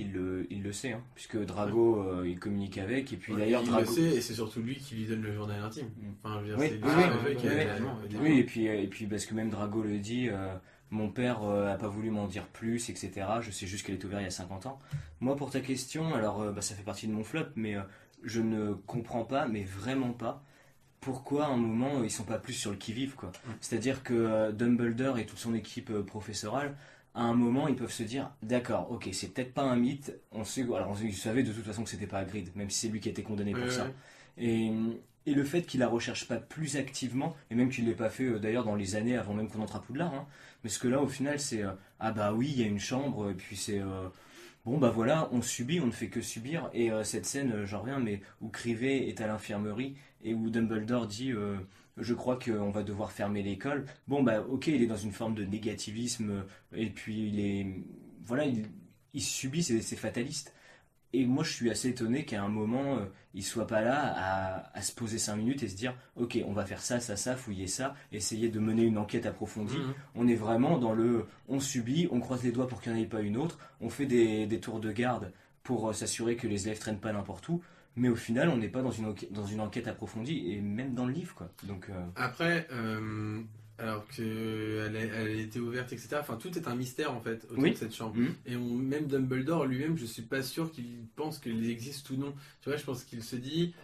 il le sait, hein, puisque Drago, il communique avec, et puis d'ailleurs, il Drago. le sait, et c'est surtout lui qui lui donne le journal intime. Enfin, je veux dire, Oui, c'est oui, Lucius oui, Malfoy qui oui, a- Oui, et puis parce que même Drago le dit, mon père a pas voulu m'en dire plus, etc. Je sais juste qu'elle est ouverte il y a 50 ans. Moi, pour ta question, alors ça fait partie de mon flop, mais je ne comprends pas, mais vraiment pas, pourquoi à un moment ils sont pas plus sur le qui-vive, quoi. C'est-à-dire que Dumbledore et toute son équipe professorale, à un moment, ils peuvent se dire, d'accord, ok, c'est peut-être pas un mythe. Ils savaient de toute façon que c'était pas Hagrid, même si c'est lui qui a été condamné pour ça. Et le fait qu'il la recherche pas plus activement, et même qu'il l'ait pas fait d'ailleurs dans les années avant même qu'on entre à Poudlard, hein, parce que là au final c'est ah bah oui, il y a une chambre, et puis c'est bon bah voilà, on subit, on ne fait que subir. Et cette scène, j'en reviens, mais où Crivet est à l'infirmerie et où Dumbledore dit je crois qu'on va devoir fermer l'école. Bon bah ok, il est dans une forme de négativisme, et puis il subit, c'est fataliste. Et moi, je suis assez étonné qu'à un moment, il soit pas là à se poser 5 minutes et se dire, ok, on va faire ça, ça, ça, fouiller ça, essayer de mener une enquête approfondie. On est vraiment dans on subit, on croise les doigts pour qu'il n'y en ait pas une autre, on fait des tours de garde pour s'assurer que les élèves traînent pas n'importe où. Mais au final, on n'est pas dans une enquête approfondie, et même dans le livre, quoi. Donc, Après, alors qu'elle était ouverte, etc. Enfin, tout est un mystère en fait autour Oui. de cette chambre. Mhm. Et même Dumbledore lui-même, je suis pas sûr qu'il pense qu'il existe ou non. Tu vois, je pense qu'il se dit,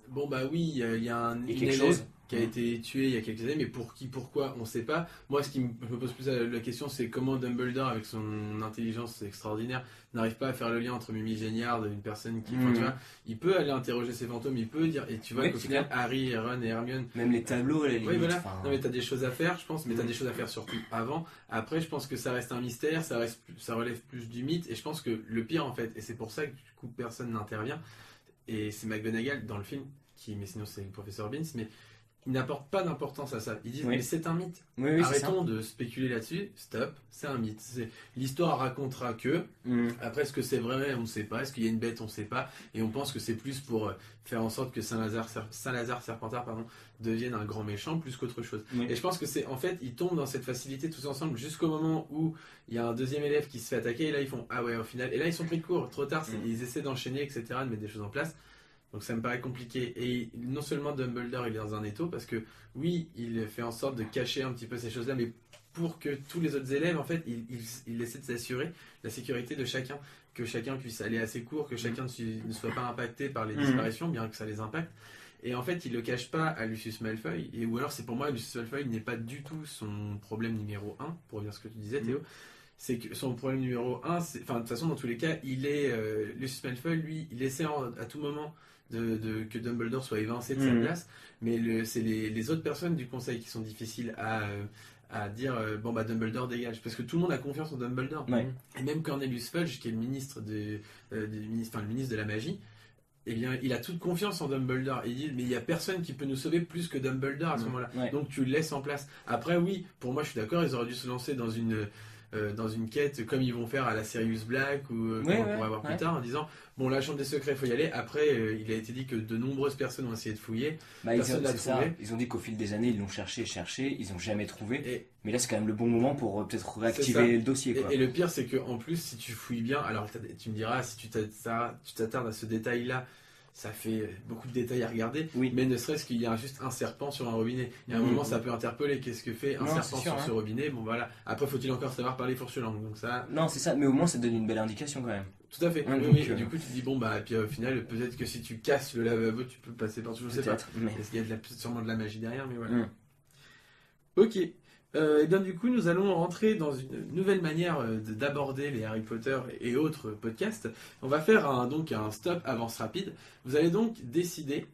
bon bah oui, il y a une quelque élève chose. qui a été tué il y a quelques années, mais pour qui, pourquoi, on sait pas. Moi, je me pose plus la question, c'est comment Dumbledore, avec son intelligence extraordinaire, n'arrive pas à faire le lien entre Mimi Géniard, une personne qui, enfin, tu vois, il peut aller interroger ses fantômes, il peut dire, et tu vois Oui, qu'au c'est final, clair. Harry, Ron et Hermione, Même les tableaux, à la limite. oui, voilà. enfin, Non, mais t'as des choses à faire, je pense, mais t'as des choses à faire surtout avant. Après, je pense que ça reste un mystère, ça relève plus du mythe, et je pense que le pire, en fait, et c'est pour ça que du coup personne n'intervient, et c'est McGonagall dans le film, mais sinon c'est le professeur Binns, mais ils n'apportent pas d'importance à ça. Ils disent, Oui. mais c'est un mythe. oui, oui, c'est ça. Arrêtons de spéculer là-dessus, stop, c'est un mythe. L'histoire racontera que, Mhm. après, est-ce que c'est vrai, on ne sait pas. Est-ce qu'il y a une bête, on ne sait pas. Et on pense que c'est plus pour faire en sorte que Saint-Lazare Serpentard devienne un grand méchant plus qu'autre chose. Oui. Et je pense que c'est, en fait, ils tombent dans cette facilité tous ensemble jusqu'au moment où il y a un deuxième élève qui se fait attaquer. Et là, ils font, ah ouais, au final. Et là, ils sont pris de court, trop tard. Ils essaient d'enchaîner, etc., de mettre des choses en place. Donc ça me paraît compliqué. Et non seulement Dumbledore, il est dans un étau, parce que oui, il fait en sorte de cacher un petit peu ces choses-là, mais pour que tous les autres élèves, en fait, il essaie de s'assurer la sécurité de chacun, que chacun puisse aller assez court, que chacun ne soit pas impacté par les disparitions, bien que ça les impacte. Et en fait, il le cache pas à Lucius Malfoy, ou alors c'est pour moi, Lucius Malfoy n'est pas du tout son problème numéro 1, pour revenir à ce que tu disais, Théo. C'est que son problème numéro 1, enfin, de toute façon, dans tous les cas, Lucius Malfoy, lui, il essaie à tout moment que Dumbledore soit évincé de sa place, mais c'est les autres personnes du conseil qui sont difficiles à dire bon bah Dumbledore dégage, parce que tout le monde a confiance en Dumbledore. Ouais. Et même Cornelius Fudge, qui est le ministre le ministre de la magie, eh bien il a toute confiance en Dumbledore, et il dit mais il y a personne qui peut nous sauver plus que Dumbledore à ce moment-là. Ouais. Donc tu le laisses en place. Après oui, pour moi je suis d'accord, ils auraient dû se lancer dans dans une quête comme ils vont faire à la Sirius Black ou comme on pourrait voir plus tard en disant bon la chambre des secrets faut y aller. Après il a été dit que de nombreuses personnes ont essayé de fouiller. Personne l'a trouvé. Ils ont dit qu'au fil des années ils l'ont cherché, ils ont jamais trouvé. Mais là c'est quand même le bon moment pour peut-être réactiver le dossier. Quoi. Et le pire c'est que en plus si tu fouilles bien, alors tu me diras si tu t'attardes à ce détail là. Ça fait beaucoup de détails à regarder, mais ne serait-ce qu'il y a juste un serpent sur un robinet. Et à un moment, ça peut interpeller. Qu'est-ce que fait un serpent sur ce robinet? Bon, voilà. Après, faut-il encore savoir parler fourche langue. Donc ça. Non, c'est ça. Mais au moins, ça donne une belle indication quand même. Tout à fait. Oui. Du coup, tu te dis bon bah, puis au final, peut-être que si tu casses le lavabo, tu peux passer par-dessus. Je sais pas. Mais... Parce qu'il y a sûrement de la magie derrière, mais voilà. Ok. Et bien du coup, nous allons rentrer dans une nouvelle manière d'aborder les Harry Potter et autres podcasts. On va faire un stop avance rapide. Vous allez donc décider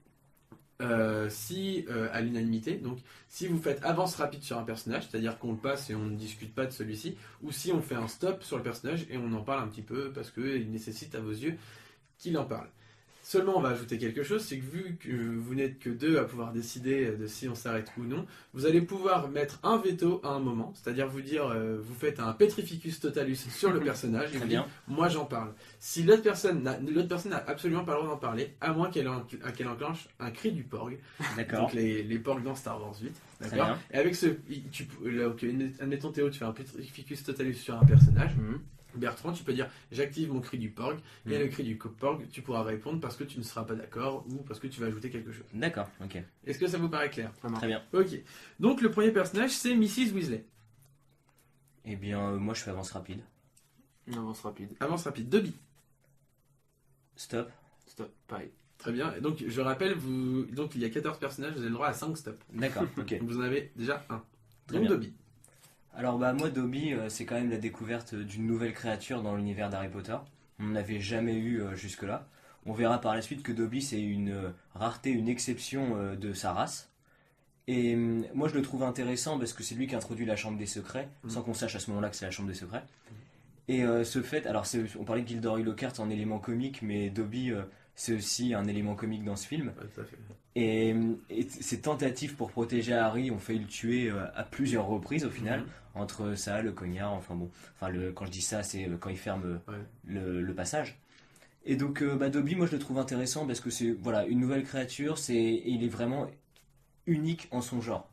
si à l'unanimité, donc si vous faites avance rapide sur un personnage, c'est-à-dire qu'on le passe et on ne discute pas de celui-ci, ou si on fait un stop sur le personnage et on en parle un petit peu parce qu'il nécessite à vos yeux qu'il en parle. Seulement, on va ajouter quelque chose, c'est que vu que vous n'êtes que deux à pouvoir décider de si on s'arrête ou non, vous allez pouvoir mettre un veto à un moment, c'est-à-dire vous dire, vous faites un Petrificus Totalus sur le personnage, et vous dites, moi j'en parle. Si l'autre personne n'a absolument pas le droit d'en parler, à moins qu'elle enclenche un cri du porg, donc les porgs dans Star Wars 8, d'accord. Et avec admettons Théo, tu fais un Petrificus Totalus sur un personnage. Bertrand, tu peux dire j'active mon cri du porg et le cri du porg, tu pourras répondre parce que tu ne seras pas d'accord ou parce que tu vas ajouter quelque chose. D'accord, ok. Est-ce que ça vous paraît clair? Très bien. Ok. Donc le premier personnage c'est Mrs. Weasley. Eh bien, moi je fais avance rapide. Avance rapide. Avance rapide. Dobby. Stop, pareil. Très bien. Et donc je rappelle, donc il y a 14 personnages, vous avez le droit à 5 stops. D'accord, ok. Donc vous en avez déjà un. Très donc bien. Dobby. Alors moi Dobby c'est quand même la découverte d'une nouvelle créature dans l'univers d'Harry Potter. On n'avait jamais eu jusque-là. On verra par la suite que Dobby c'est une rareté, une exception de sa race. Et moi je le trouve intéressant parce que c'est lui qui introduit la chambre des secrets, sans qu'on sache à ce moment-là que c'est la chambre des secrets. Et ce fait, alors on parlait de Gilderoy Lockhart en élément comique, mais Dobby c'est aussi un élément comique dans ce film. Ouais, tout à fait. Et ses tentatives pour protéger Harry ont failli le tuer à plusieurs reprises au final, entre ça, le cognard, quand je dis ça, c'est quand il ferme le passage. Et donc Dobby, moi je le trouve intéressant parce que c'est une nouvelle créature, il est vraiment unique en son genre,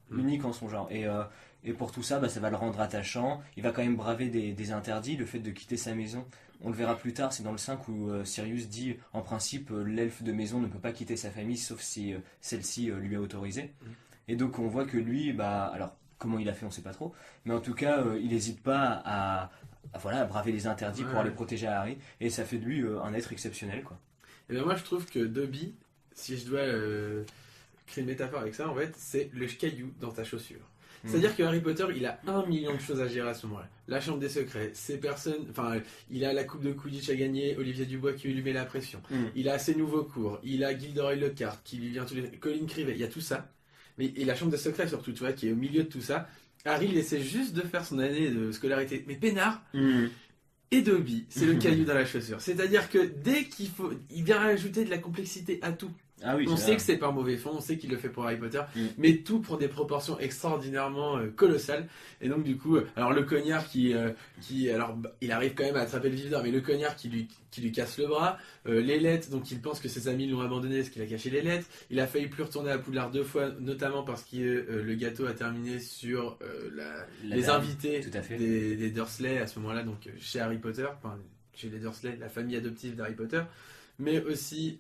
et pour tout ça, ça va le rendre attachant. Il va quand même braver des interdits, le fait de quitter sa maison. On le verra plus tard, c'est dans le 5 où Sirius dit en principe l'elfe de maison ne peut pas quitter sa famille sauf si celle-ci lui a autorisé. Et donc on voit que lui, alors comment il a fait on sait pas trop, mais en tout cas il n'hésite pas à braver les interdits pour aller protéger Harry, et ça fait de lui un être exceptionnel quoi. Et bien moi je trouve que Dobby, si je dois créer une métaphore avec ça, en fait c'est le caillou dans ta chaussure. C'est-à-dire que Harry Potter, il a 1 million de choses à gérer à ce moment-là. La chambre des secrets, il a la coupe de Quidditch à gagner, Olivier Dubois qui lui met la pression. Il a ses nouveaux cours, il a Gilderoy Lockhart qui lui vient tous les... Colin Crivet, il y a tout ça. Et la chambre des secrets surtout, tu vois, qui est au milieu de tout ça. Harry, il essaie juste de faire son année de scolarité. Mais peinard. Et Dobby, c'est le caillou dans la chaussure. C'est-à-dire que dès il vient rajouter de la complexité à tout. Ah oui, on sait que c'est par mauvais fond, on sait qu'il le fait pour Harry Potter, mais tout prend des proportions extraordinairement colossales. Et donc du coup, alors le cognard qui il arrive quand même à attraper le viveur, mais le cognard qui lui casse le bras, les lettres, donc il pense que ses amis l'ont abandonné parce qu'il a caché les lettres. Il a failli plus retourner à Poudlard 2 fois, notamment parce que le gâteau a terminé sur les invités des Dursley à ce moment-là, donc chez Harry Potter, chez les Dursley, la famille adoptive d'Harry Potter, mais aussi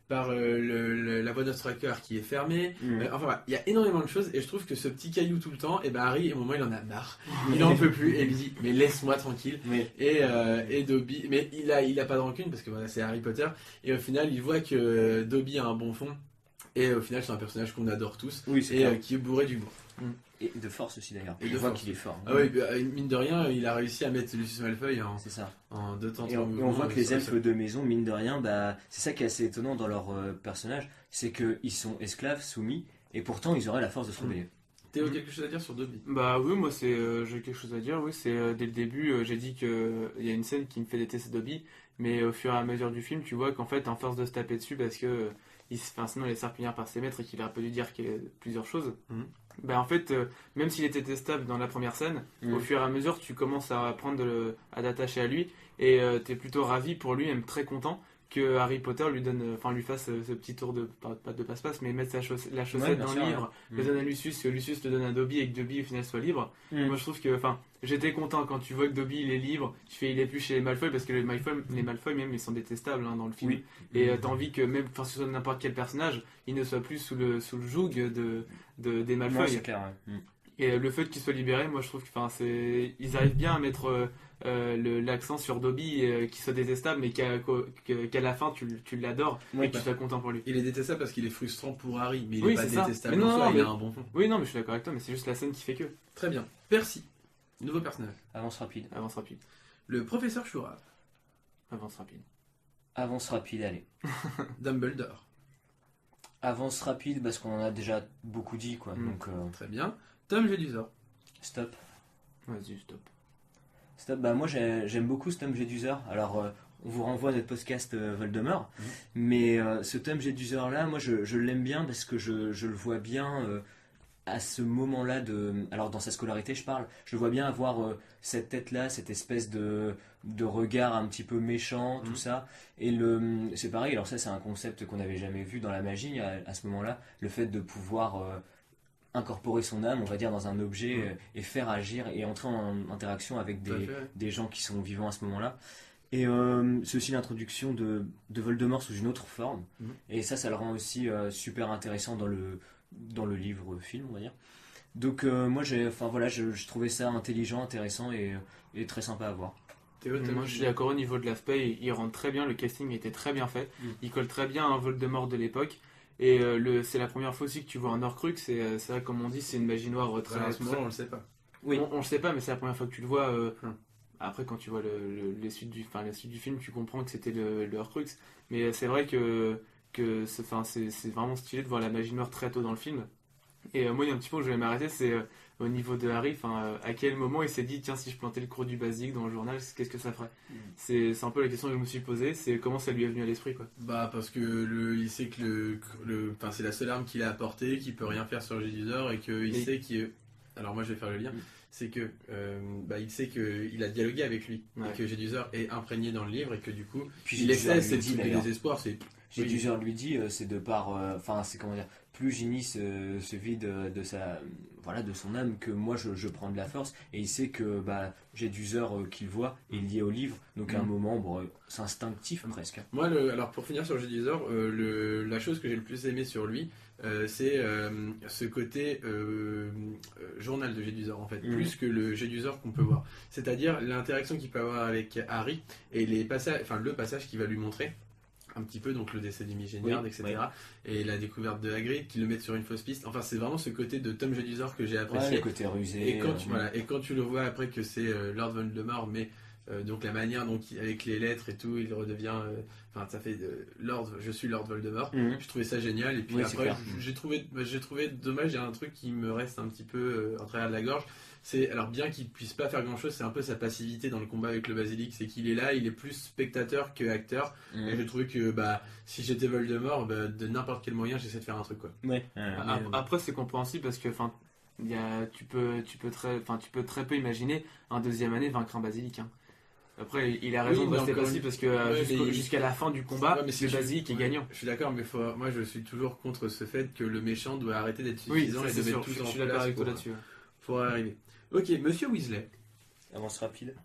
par la voie d'Ostraker qui est fermée. Il y a énormément de choses et je trouve que ce petit caillou tout le temps, Harry, à un moment il en a marre, il en peut plus et il dit mais laisse-moi tranquille. Et Dobby, mais il a pas de rancune parce que c'est Harry Potter, et au final il voit que Dobby a un bon fond, et au final c'est un personnage qu'on adore tous, qui est bourré d'humour. Et de force aussi d'ailleurs. Et on voit qu'il est fort. Ah oui, mine de rien, il a réussi à mettre Lucius Malfoy en 2 temps. Et on voit que les elfes de maison, mine de rien, c'est ça qui est assez étonnant dans leur personnage, c'est qu'ils sont esclaves, soumis, et pourtant ils auraient la force de se rebeller. Théo, quelque chose à dire sur Dobby? Oui, moi j'ai quelque chose à dire. Oui, c'est dès le début, j'ai dit qu'il y a une scène qui me fait détester Dobby, mais au fur et à mesure du film, tu vois qu'en fait, en force de se taper dessus, parce que sinon il est serpillière par ses maîtres et qu'il a pas dû dire plusieurs choses. bah en fait, même s'il était testable dans la première scène, au fur et à mesure, tu commences à à t'attacher à lui, et t'es plutôt ravi pour lui, même très content que Harry Potter lui fasse ce petit tour pas de passe-passe, mais mettre la chaussette bien dans sûr, le livre, ouais. le donne à Lucius, que Lucius le donne à Dobby et que Dobby au final soit libre. Moi je trouve que, j'étais content quand tu vois que Dobby il est libre, il est plus chez les Malfoy, parce que les Malfoy même ils sont détestables dans le film. Oui. Et t'as envie que même, ce soit n'importe quel personnage, il ne soit plus sous le joug des Malfoy. Non, c'est clair, ouais. Et le fait qu'il soit libéré, moi je trouve que ils arrivent bien à mettre l'accent sur Dobby, qui soit détestable, mais qu'à la fin tu l'adores Oui, et que tu sois content pour lui. Il est détestable parce qu'il est frustrant pour Harry, mais il Oui, est pas c'est ça. détestable Mais en non, soi, non, il a mais- un bon fond. Oui, non, mais je suis d'accord avec toi, mais c'est juste la scène qui fait que. Très bien. Percy, nouveau personnage. Avance rapide. Avance rapide. Le professeur Chourave, Avance rapide. Avance rapide, allez. Dumbledore. Avance rapide parce qu'on en a déjà beaucoup dit, quoi. Donc, Très bien. Tom Jedusor. stop. Vas-y, stop. Stop. Bah, moi, j'aime beaucoup ce Tom Jedusor. Alors, on vous renvoie à notre podcast Voldemort. Mais ce Tom Jedusor là, moi, je l'aime bien parce que je le vois bien à ce moment-là alors dans sa scolarité, je parle. Je le vois bien avoir cette tête-là, cette espèce de regard un petit peu méchant, tout ça. Et c'est pareil. Alors ça, c'est un concept qu'on n'avait jamais vu dans la magie à ce moment-là. Le fait de pouvoir incorporer son âme, on va dire, dans un objet et faire agir et entrer en interaction avec Tout à fait, ouais. des gens qui sont vivants à ce moment-là. Et c'est aussi l'introduction de Voldemort sous une autre forme. Et ça le rend aussi super intéressant dans le livre-film, on va dire. Donc moi, je trouvais ça intelligent, intéressant et très sympa à voir. Théo, Moi, je suis d'accord au niveau de l'aspect, il rentre très bien, le casting était très bien fait. Il colle très bien à un Voldemort de l'époque. Et c'est la première fois aussi que tu vois un Horcrux. C'est vrai, comme on dit, c'est une magie noire très. À ce moment, on le sait pas. Oui. On le sait pas, mais c'est la première fois que tu le vois. Après, quand tu vois la suite du film, tu comprends que c'était le Horcrux. Mais c'est vrai que c'est vraiment stylé de voir la magie noire très tôt dans le film. Et moi, il y a un petit point où je vais m'arrêter, c'est au niveau de Harry. À quel moment il s'est dit, tiens, si je plantais le cours du basique dans le journal, qu'est-ce que ça ferait? C'est un peu la question que je me suis posée. C'est comment ça lui est venu à l'esprit, quoi. Bah parce que il sait que c'est la seule arme qu'il a apportée, qu'il peut rien faire sur Jedusor et qu'il sait qu'il. Alors moi je vais faire le lien. C'est que il sait qu'il a dialogué avec lui et que Jedusor est imprégné dans le livre et que du coup Puis il Jedusor essaie, lui c'est dit, le d'ailleurs. désespoir, c'est. Jedusor lui dit, c'est de par, c'est comment dire, plus Ginny se vide de son âme que moi je prends de la force, et il sait que Jedusor qu'il voit est lié au livre, donc à un moment, c'est instinctif presque. Moi, alors pour finir sur Jedusor, la chose que j'ai le plus aimé sur lui, c'est ce côté journal de Jedusor en fait, plus que le Jedusor qu'on peut voir. C'est-à-dire l'interaction qu'il peut avoir avec Harry et le passage qu'il va lui montrer. Un petit peu, donc le décès d'Amy Géniard, etc. Et la découverte de Hagrid, qui le met sur une fausse piste. Enfin, c'est vraiment ce côté de Tom Jedusor que j'ai apprécié. Le côté rusé. Et quand tu le vois après que c'est Lord Voldemort, mais donc la manière dont avec les lettres et tout, il redevient. Ça fait je suis Lord Voldemort. Je trouvais ça génial. Et puis après, j'ai trouvé dommage. Il y a un truc qui me reste un petit peu en travers de la gorge. C'est alors bien qu'il puisse pas faire grand chose, c'est un peu sa passivité dans le combat avec le basilic, c'est qu'il est là, il est plus spectateur que acteur. Et j'ai trouvé que si j'étais Voldemort, de n'importe quel moyen, j'essaie de faire un truc quoi. Après c'est compréhensible parce que tu peux très peu imaginer un deuxième année vaincre un basilic. Après il a raison de rester passif parce que jusqu'à la fin du combat, le basilic est gagnant. Je suis d'accord, mais moi je suis toujours contre ce fait que le méchant doit arrêter d'être suffisant et de mettre tout en place. Je suis d'accord avec toi là-dessus. Pour arriver. Ok, Monsieur Weasley. Avance rapide.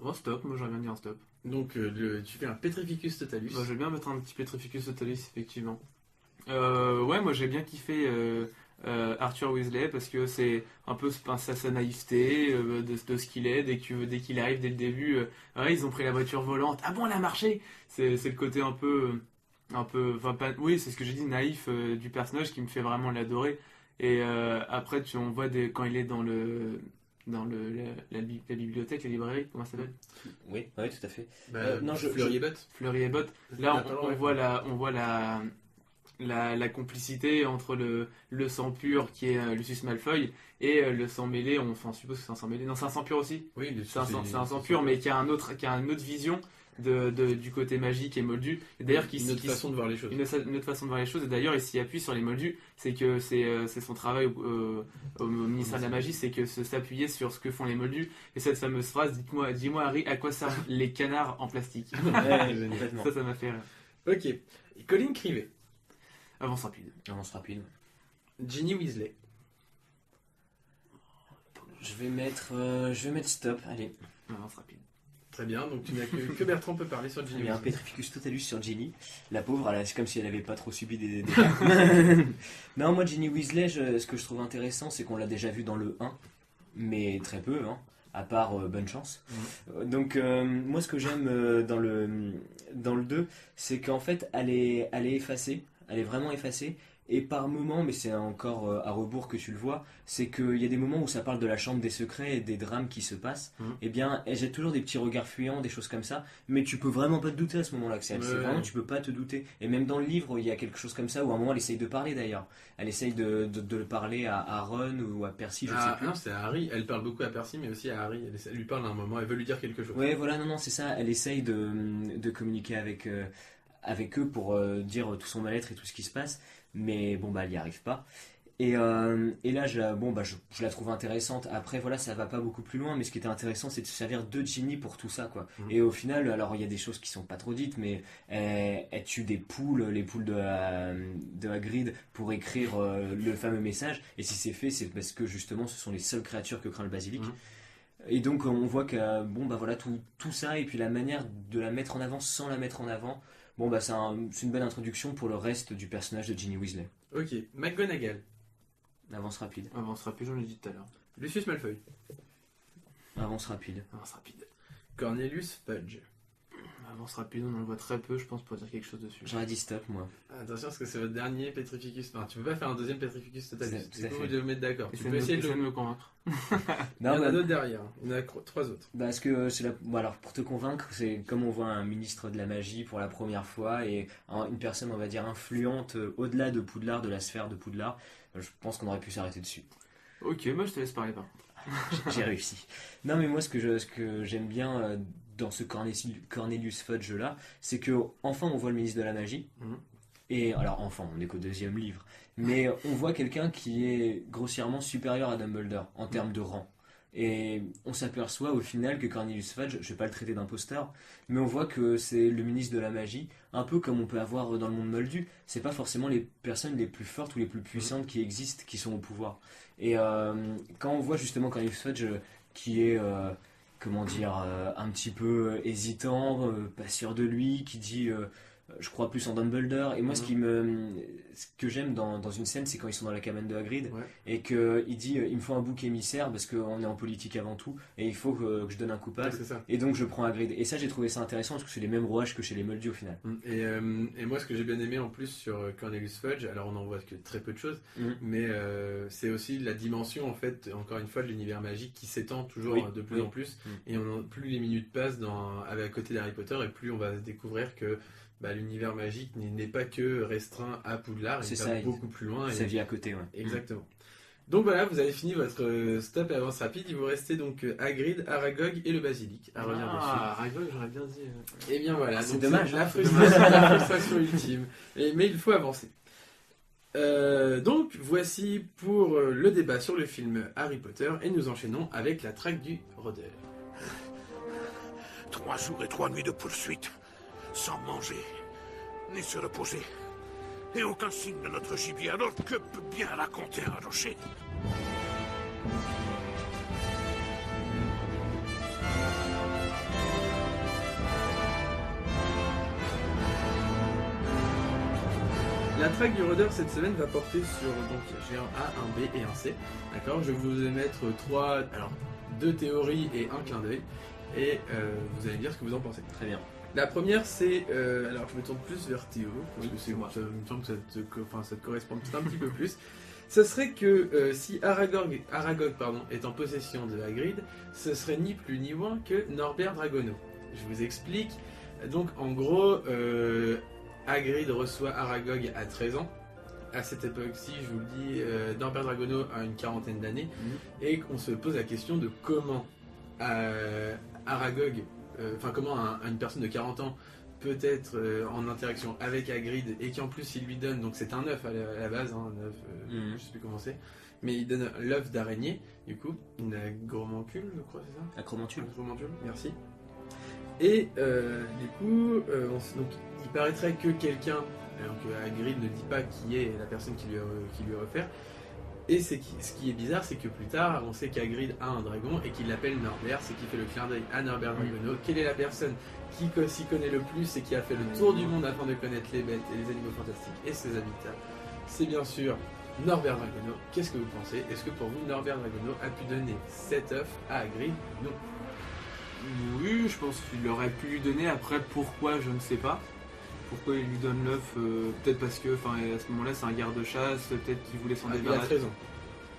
Oh, stop, moi j'aurais bien dit un stop. Donc tu fais un Petrificus Totalus. Je vais bien mettre un petit Petrificus Totalus, effectivement. Moi j'ai bien kiffé Arthur Weasley parce que c'est un peu sa naïveté de ce qu'il est. Dès qu'il arrive dès le début, ils ont pris la voiture volante. Ah bon, elle a marché. C'est le côté un peu, oui, c'est ce que j'ai dit, naïf du personnage qui me fait vraiment l'adorer. Et après, on voit quand il est dans la bibliothèque, la librairie, comment ça s'appelle? Oui, tout à fait. Fleury et Botte. Fleury et Botte. Là, on voit la complicité entre le sang pur qui est Lucius Malfoy et le sang mêlé. On suppose que c'est un sang mêlé. Non, c'est un sang pur aussi. Oui, c'est un sang pur, mais qui a une autre vision du côté magique et moldu. Et d'ailleurs, Une autre façon de voir les choses. une autre façon de voir les choses. Et d'ailleurs, il s'y appuie sur les moldus. C'est que c'est son travail au ministère de la magie, c'est que s'appuyer sur ce que font les moldus. Et cette fameuse phrase, dis-moi Harry, à quoi servent les canards en plastique? Ouais, complètement. Ça m'a fait rire. Ok. Colin Crivet. Avance rapide. Avance rapide. Ginny Weasley. Je vais mettre stop, allez. Avance rapide. Très bien, donc tu n'as que Bertrand peut parler sur Ginny Il y a un Weasley. Petrificus Totalus sur Ginny. La pauvre, c'est comme si elle avait pas trop subi des Non, moi, Ginny Weasley, ce que je trouve intéressant, c'est qu'on l'a déjà vu dans le 1, mais très peu, hein, à part bonne chance. Donc, moi, ce que j'aime dans le 2, c'est qu'en fait, elle est effacée, elle est vraiment effacée. Et par moments, mais c'est encore à rebours que tu le vois, c'est qu'il y a des moments où ça parle de la chambre des secrets et des drames qui se passent. Eh bien, elle jette toujours des petits regards fuyants, des choses comme ça, mais tu peux vraiment pas te douter à ce moment-là que c'est elle. C'est vraiment, tu peux pas te douter. Et même dans le livre, il y a quelque chose comme ça où à un moment, elle essaye de parler d'ailleurs. Elle essaye de parler à Ron ou à Percy, je sais plus. Non, c'est à Harry. Elle parle beaucoup à Percy, mais aussi à Harry. Elle lui parle à un moment, elle veut lui dire quelque chose. Ouais, voilà, non, c'est ça. Elle essaye de communiquer avec eux pour dire tout son mal-être et tout ce qui se passe. Mais bon, bah, elle n'y arrive pas. Et là, je la trouve intéressante. Après, voilà, ça va pas beaucoup plus loin, mais ce qui était intéressant, c'est de se servir de Ginny pour tout ça, quoi. Et au final, alors, il y a des choses qui sont pas trop dites, mais elle tue des poules, les poules de Hagrid, pour écrire le fameux message. Et si c'est fait, c'est parce que, justement, ce sont les seules créatures que craint le basilic. Et donc, on voit que, bon, bah, voilà, tout ça, et puis la manière de la mettre en avant sans la mettre en avant, bon, bah, c'est une bonne introduction pour le reste du personnage de Ginny Weasley. Ok. McGonagall. Avance rapide. Avance rapide, j'en ai dit tout à l'heure. Lucius Malfoy. Avance rapide. Avance rapide. Cornelius Fudge. Avance rapide, on en voit très peu, je pense, pour dire quelque chose dessus. J'aurais dit stop, moi. Attention, parce que c'est votre dernier Petrificus. Enfin, tu peux pas faire un deuxième Petrificus Totalus. Tout à Du coup, fait. vous devez vous mettre d'accord. Tu Essaye peux essayer de de le... me convaincre. Il y Non, en a bah, d'autres derrière. Il y en a 3 autres. parce que bon, alors, pour te convaincre, c'est comme on voit un ministre de la magie pour la première fois et une personne, on va dire, influente au-delà de Poudlard, de la sphère de Poudlard. Je pense qu'on aurait pu s'arrêter dessus. Ok, moi je te laisse parler, par contre. J'ai réussi. Non, mais moi, ce que j'aime bien dans ce Cornelius Fudge là, c'est que enfin on voit le ministre de la magie. Et alors, enfin, on n'est qu'au 2e livre, mais on voit quelqu'un qui est grossièrement supérieur à Dumbledore en termes de rang. Et on s'aperçoit au final que Cornelius Fudge, je vais pas le traiter d'imposteur, mais on voit que c'est le ministre de la magie, un peu comme on peut avoir dans le monde moldu. C'est pas forcément les personnes les plus fortes ou les plus puissantes qui existent qui sont au pouvoir. Et quand on voit justement Cornelius Fudge qui est un petit peu hésitant, pas sûr de lui, qui dit je crois plus en Dumbledore. Et moi, ce que j'aime dans une scène, c'est quand ils sont dans la cabane de Hagrid et qu'il dit il me faut un bouc émissaire parce qu'on est en politique avant tout et il faut que je donne un coupable. C'est ça. Et donc je prends Hagrid. Et ça, j'ai trouvé ça intéressant parce que c'est les mêmes rouages que chez les Moldus au final. Et moi, ce que j'ai bien aimé en plus sur Cornelius Fudge, alors on n'en voit que très peu de choses, mais c'est aussi la dimension, en fait, encore une fois, de l'univers magique qui s'étend toujours de plus en plus. Et plus les minutes passent à côté d'Harry Potter, et plus on va découvrir que l'univers magique n'est pas que restreint à Poudlard, il va beaucoup plus loin. Ça vit à côté, ouais. Exactement. Donc voilà, vous avez fini votre stop et avance rapide. Il vous restait donc Hagrid, Aragog et le basilic à revenir dessus. Aragog, j'aurais bien dit. Et bien voilà, c'est donc dommage. La frustration ultime. Mais il faut avancer. Donc voici pour le débat sur le film Harry Potter et nous enchaînons avec la traque du rôdeur. 3 jours et 3 nuits de poursuite, sans manger, ni se reposer. Et aucun signe de notre gibier, alors que peut bien raconter un rocher? La traque du rôdeur cette semaine va porter sur, donc j'ai un A, un B et un C. D'accord, je vais vous émettre 2 théories et un clin d'œil. Et vous allez me dire ce que vous en pensez. Très bien. La première, c'est. Alors, je me tourne plus vers Théo, parce que c'est moi. Il me semble que ça te correspond un petit peu plus. Ça serait que si Aragog est en possession de Hagrid, ce serait ni plus ni moins que Norbert Dragono. Je vous explique. Donc, en gros, Hagrid reçoit Aragog à 13 ans. À cette époque-ci, je vous le dis, Norbert Dragono a une 40aine d'années. Et on se pose la question de comment Aragog comment une personne de 40 ans peut être en interaction avec Hagrid et qui en plus il lui donne, donc c'est un œuf à la base, hein, un œuf, je sais plus comment c'est, mais il donne l'œuf d'araignée, du coup, une agromancule, je crois, c'est ça? Acromancule. Acromancule, merci. Et du coup, donc, il paraîtrait que quelqu'un, donc Hagrid ne dit pas qui est la personne qui lui a offert. Et ce qui est bizarre, c'est que plus tard, on sait qu'Hagrid a un dragon et qu'il l'appelle Norbert, c'est qui fait le clin d'œil à Norbert Dragono. Quelle est la personne qui s'y connaît le plus et qui a fait le tour du monde afin de connaître les bêtes et les animaux fantastiques et ses habitats? C'est bien sûr Norbert Dragono. Qu'est-ce que vous pensez? Est-ce que pour vous, Norbert Dragono a pu donner cet œuf à Hagrid? Non. Oui, je pense qu'il aurait pu lui donner. Après, pourquoi, je ne sais pas. Pourquoi il lui donne l'œuf? Peut-être parce que, à ce moment-là, c'est un garde-chasse. Peut-être qu'il voulait s'en débarrasser. Il a 13 ans.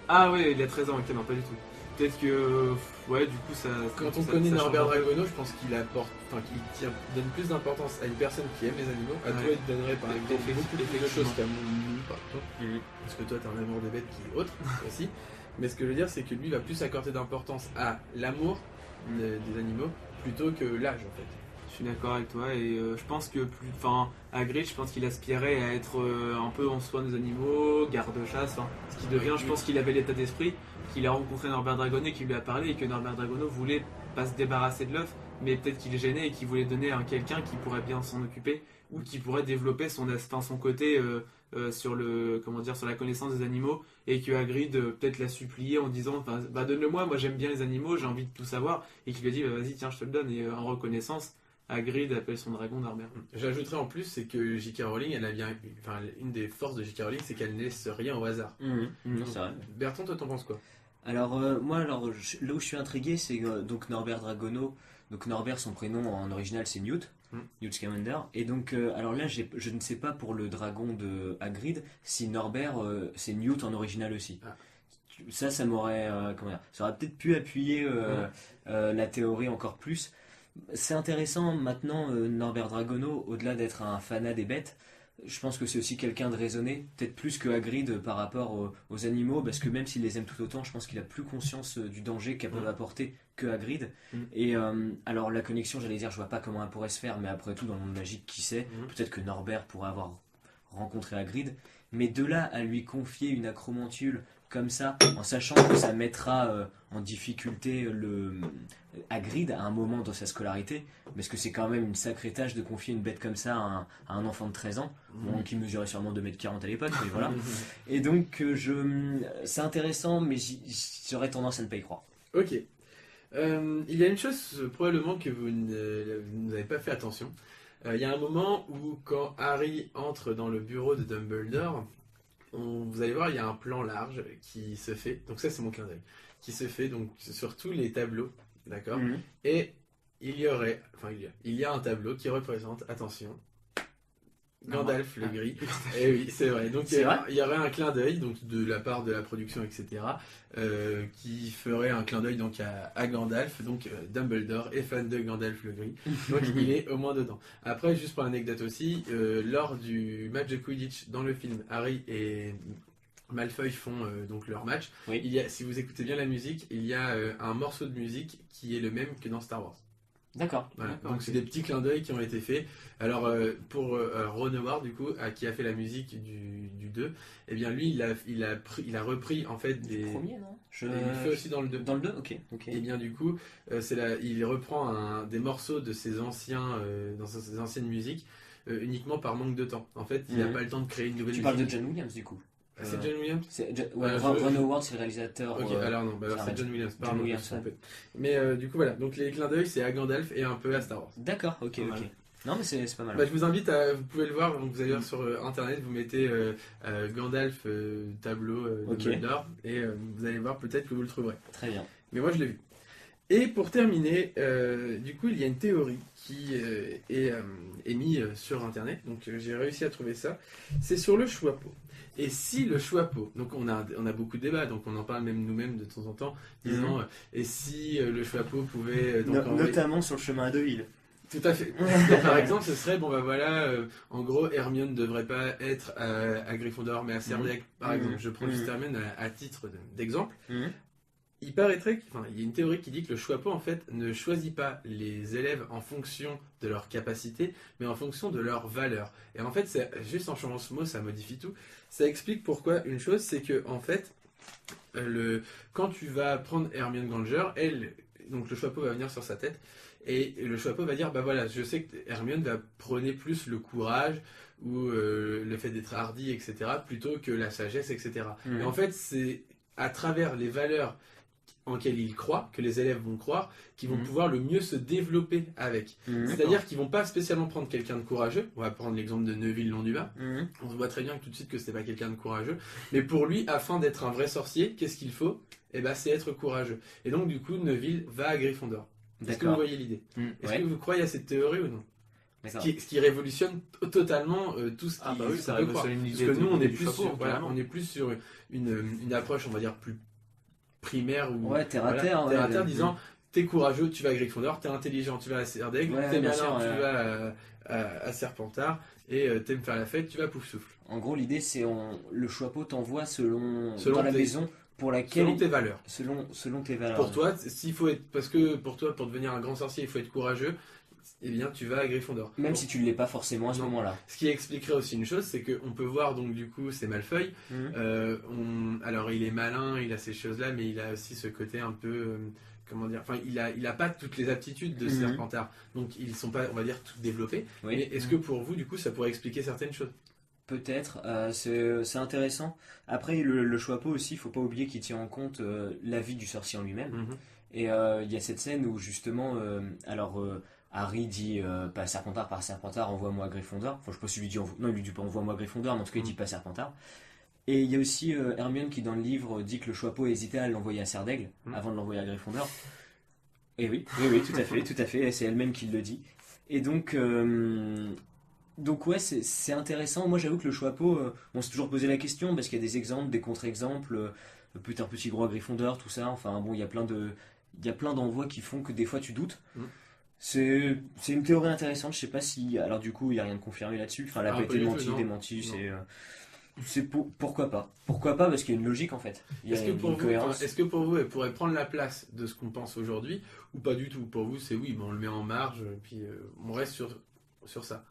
Ah ouais, il a 13 ans. Ok, non, pas du tout. Peut-être que, ouais, du coup, ça. Quand on connaît Norbert Dragono, je pense qu'il donne plus d'importance à une personne qui aime les animaux. À toi, il te donnerait par exemple beaucoup plus de choses qu'à nous, par exemple. Parce que toi, t'as un amour des bêtes qui est autre aussi. Mais ce que je veux dire, c'est que lui va plus accorder d'importance à l'amour des animaux plutôt que l'âge en fait. Je suis d'accord avec toi et je pense que Hagrid, je pense qu'il aspirait à être un peu en soin des animaux, garde-chasse, ce qui devient, je pense qu'il avait l'état d'esprit, qu'il a rencontré Norbert Dragono et qu'il lui a parlé et que Norbert Dragono voulait pas se débarrasser de l'œuf, mais peut-être qu'il est gêné et qu'il voulait donner à quelqu'un qui pourrait bien s'en occuper ou qui pourrait développer son côté sur la connaissance des animaux et que Hagrid peut-être l'a supplié en disant donne-le-moi, moi j'aime bien les animaux, j'ai envie de tout savoir et qu'il lui a dit vas-y tiens je te le donne et en reconnaissance Hagrid appelle son dragon Norbert. J'ajouterais en plus c'est que J.K. Rowling une des forces de J.K. Rowling c'est qu'elle ne laisse rien au hasard. C'est vrai. Bertrand, toi t'en penses quoi? Alors moi là où je suis intrigué c'est donc Norbert Dragono. Donc Norbert, son prénom en original c'est Newt. Newt Scamander. Et donc, alors là, je ne sais pas pour le dragon de Hagrid si Norbert c'est Newt en original aussi. Ça m'aurait, ça aurait peut-être pu appuyer la théorie encore plus. C'est intéressant maintenant, Norbert Dragono, au-delà d'être un fanat des bêtes, je pense que c'est aussi quelqu'un de raisonné, peut-être plus que Hagrid par rapport aux animaux, parce que même s'il les aime tout autant, je pense qu'il a plus conscience du danger qu'elles peuvent apporter que Hagrid. Et alors la connexion, j'allais dire, je vois pas comment elle pourrait se faire, mais après tout, dans le monde magique, qui sait, peut-être que Norbert pourrait avoir rencontré Hagrid, mais de là à lui confier une acromantule comme ça, en sachant que ça mettra en difficulté Hagrid à un moment dans sa scolarité, parce que c'est quand même une sacrée tâche de confier une bête comme ça à un enfant de 13 ans, qui mesurait sûrement 2,40 m à l'époque, mais voilà. Et donc, c'est intéressant, mais j'aurais tendance à ne pas y croire. Ok. Il y a une chose probablement que vous n'avez pas fait attention. Il y a un moment où quand Harry entre dans le bureau de Dumbledore, vous allez voir, il y a un plan large qui se fait, donc ça c'est mon clin d'œil, qui se fait donc sur tous les tableaux, d'accord. Et il y a un tableau qui représente, attention, Gandalf le gris. Et oui, c'est vrai. Donc il y aurait un clin d'œil donc de la part de la production, etc. Qui ferait un clin d'œil donc à Gandalf. Donc Dumbledore est fan de Gandalf le gris. Donc il est au moins dedans. Après, juste pour l'anecdote aussi, lors du match de Quidditch dans le film, Harry et Malfoy font donc leur match. Il y a, si vous écoutez bien la musique, il y a un morceau de musique qui est le même que dans Star Wars. D'accord. Voilà. Donc c'est des petits clins d'œil qui ont été faits. Alors pour Ron Howard du coup qui a fait la musique du 2, eh bien lui il a repris en fait des premier, non il fait aussi dans le 2. Dans le 2, ok. Et bien du coup il reprend des morceaux de ses anciens dans ses anciennes musiques uniquement par manque de temps. En fait, il n'a pas le temps de créer une nouvelle musique. Tu parles de John Williams du coup. C'est John Williams? Ron Howard, c'est le réalisateur. Ok, alors non, c'est John Williams. Pardon, mais du coup, voilà. Donc, les clins d'œil, c'est à Gandalf et un peu à Star Wars. D'accord, ok. Non, mais c'est pas mal. Je vous invite vous pouvez le voir, donc vous allez voir sur internet, vous mettez Gandalf tableau Dumbledore et vous allez voir, peut-être que vous le trouverez. Très bien. Mais moi, je l'ai vu. Et pour terminer, du coup, il y a une théorie qui est mise sur internet, donc j'ai réussi à trouver ça. C'est sur le Choixpeau. Et si le Choixpeau, donc on a beaucoup de débats, donc on en parle même nous-mêmes de temps en temps, disant et si le Choixpeau pouvait notamment sur le chemin à 2 villes. Tout à fait. Par exemple, ce serait en gros, Hermione ne devrait pas être à Gryffondor, mais à Serdiac, par exemple. Je prends juste Hermione à titre d'exemple. il paraîtrait il y a une théorie qui dit que le Choixpeau en fait ne choisit pas les élèves en fonction de leur capacité, mais en fonction de leur valeur. Et en fait, c'est juste en changeant ce mot, ça modifie tout. Ça explique pourquoi une chose, c'est que en fait, quand tu vas prendre Hermione Granger, donc le Choixpeau va venir sur sa tête, et le Choixpeau va dire, bah voilà, je sais que Hermione va prôner plus le courage ou le fait d'être hardi, etc., plutôt que la sagesse, etc. Et en fait, c'est à travers les valeurs en lesquelles ils croient, que les élèves vont croire, qui vont pouvoir le mieux se développer avec. C'est-à-dire qu'ils vont pas spécialement prendre quelqu'un de courageux. On va prendre l'exemple de Neville Londubat. On voit très bien tout de suite que c'est pas quelqu'un de courageux. Mais pour lui, afin d'être un vrai sorcier, qu'est-ce qu'il faut ? Eh ben, c'est être courageux. Et donc, du coup, Neville va à Gryffondor. Est-ce que vous voyez l'idée ? Est-ce que vous croyez à cette théorie ou non ? Ce qui révolutionne totalement tout ce qui ça peut croire. révolutionne Parce que nous, on est plus sur une approche, on va dire, plus primaire ou terre à terre, disant t'es courageux, tu vas à Gryffondor, t'es intelligent, tu vas à Serdaigle, t'es malin, tu vas à Serpentard, et t'aimes faire la fête, tu vas à Poufsouffle. En gros, l'idée, c'est le Choixpeau t'envoie selon dans la maison pour laquelle selon tes valeurs. Selon tes valeurs. Pour toi, parce que pour toi, pour devenir un grand sorcier, il faut être courageux. Eh bien, tu vas à Gryffondor. Même si tu ne l'es pas forcément à ce moment-là. Ce qui expliquerait aussi une chose, c'est qu'on peut voir donc du coup c'est Malfoy. Alors il est malin, il a ces choses-là, mais il a aussi ce côté un peu comment dire. Enfin, il a pas toutes les aptitudes de Serpentard, donc ils sont pas, on va dire, toutes développées. Oui. Mais est-ce que pour vous, du coup, ça pourrait expliquer certaines choses ? Peut-être, c'est intéressant. Après, le Choixpeau aussi, il faut pas oublier qu'il tient en compte la vie du sorcier en lui-même. Et il y a cette scène où justement, Harry dit pas Serpentard par Serpentard, envoie-moi à Gryffondor. Enfin, je sais pas si lui dit non, il lui dit pas envoie-moi à Gryffondor, mais en tout cas il dit pas Serpentard. Et il y a aussi Hermione qui dans le livre dit que le Choixpeau hésitait à l'envoyer à Serdaigle avant de l'envoyer à Gryffondor. Et oui, tout à fait, c'est elle-même qui le dit. Et donc ouais, c'est intéressant. Moi j'avoue que le Choixpeau, on s'est toujours posé la question parce qu'il y a des exemples, des contre-exemples, Putain petit gros à Gryffondor, tout ça. Enfin bon, il y a plein d'envois qui font que des fois tu doutes. C'est une théorie intéressante, je sais pas si... Alors du coup, il n'y a rien de confirmé là-dessus, enfin, elle n'a pas été démentie, pourquoi pas. Pourquoi pas, parce qu'il y a une logique en fait. Est-ce que pour vous, elle pourrait prendre la place de ce qu'on pense aujourd'hui, ou pas du tout ? Pour vous, c'est oui, on le met en marge, puis on reste sur ça.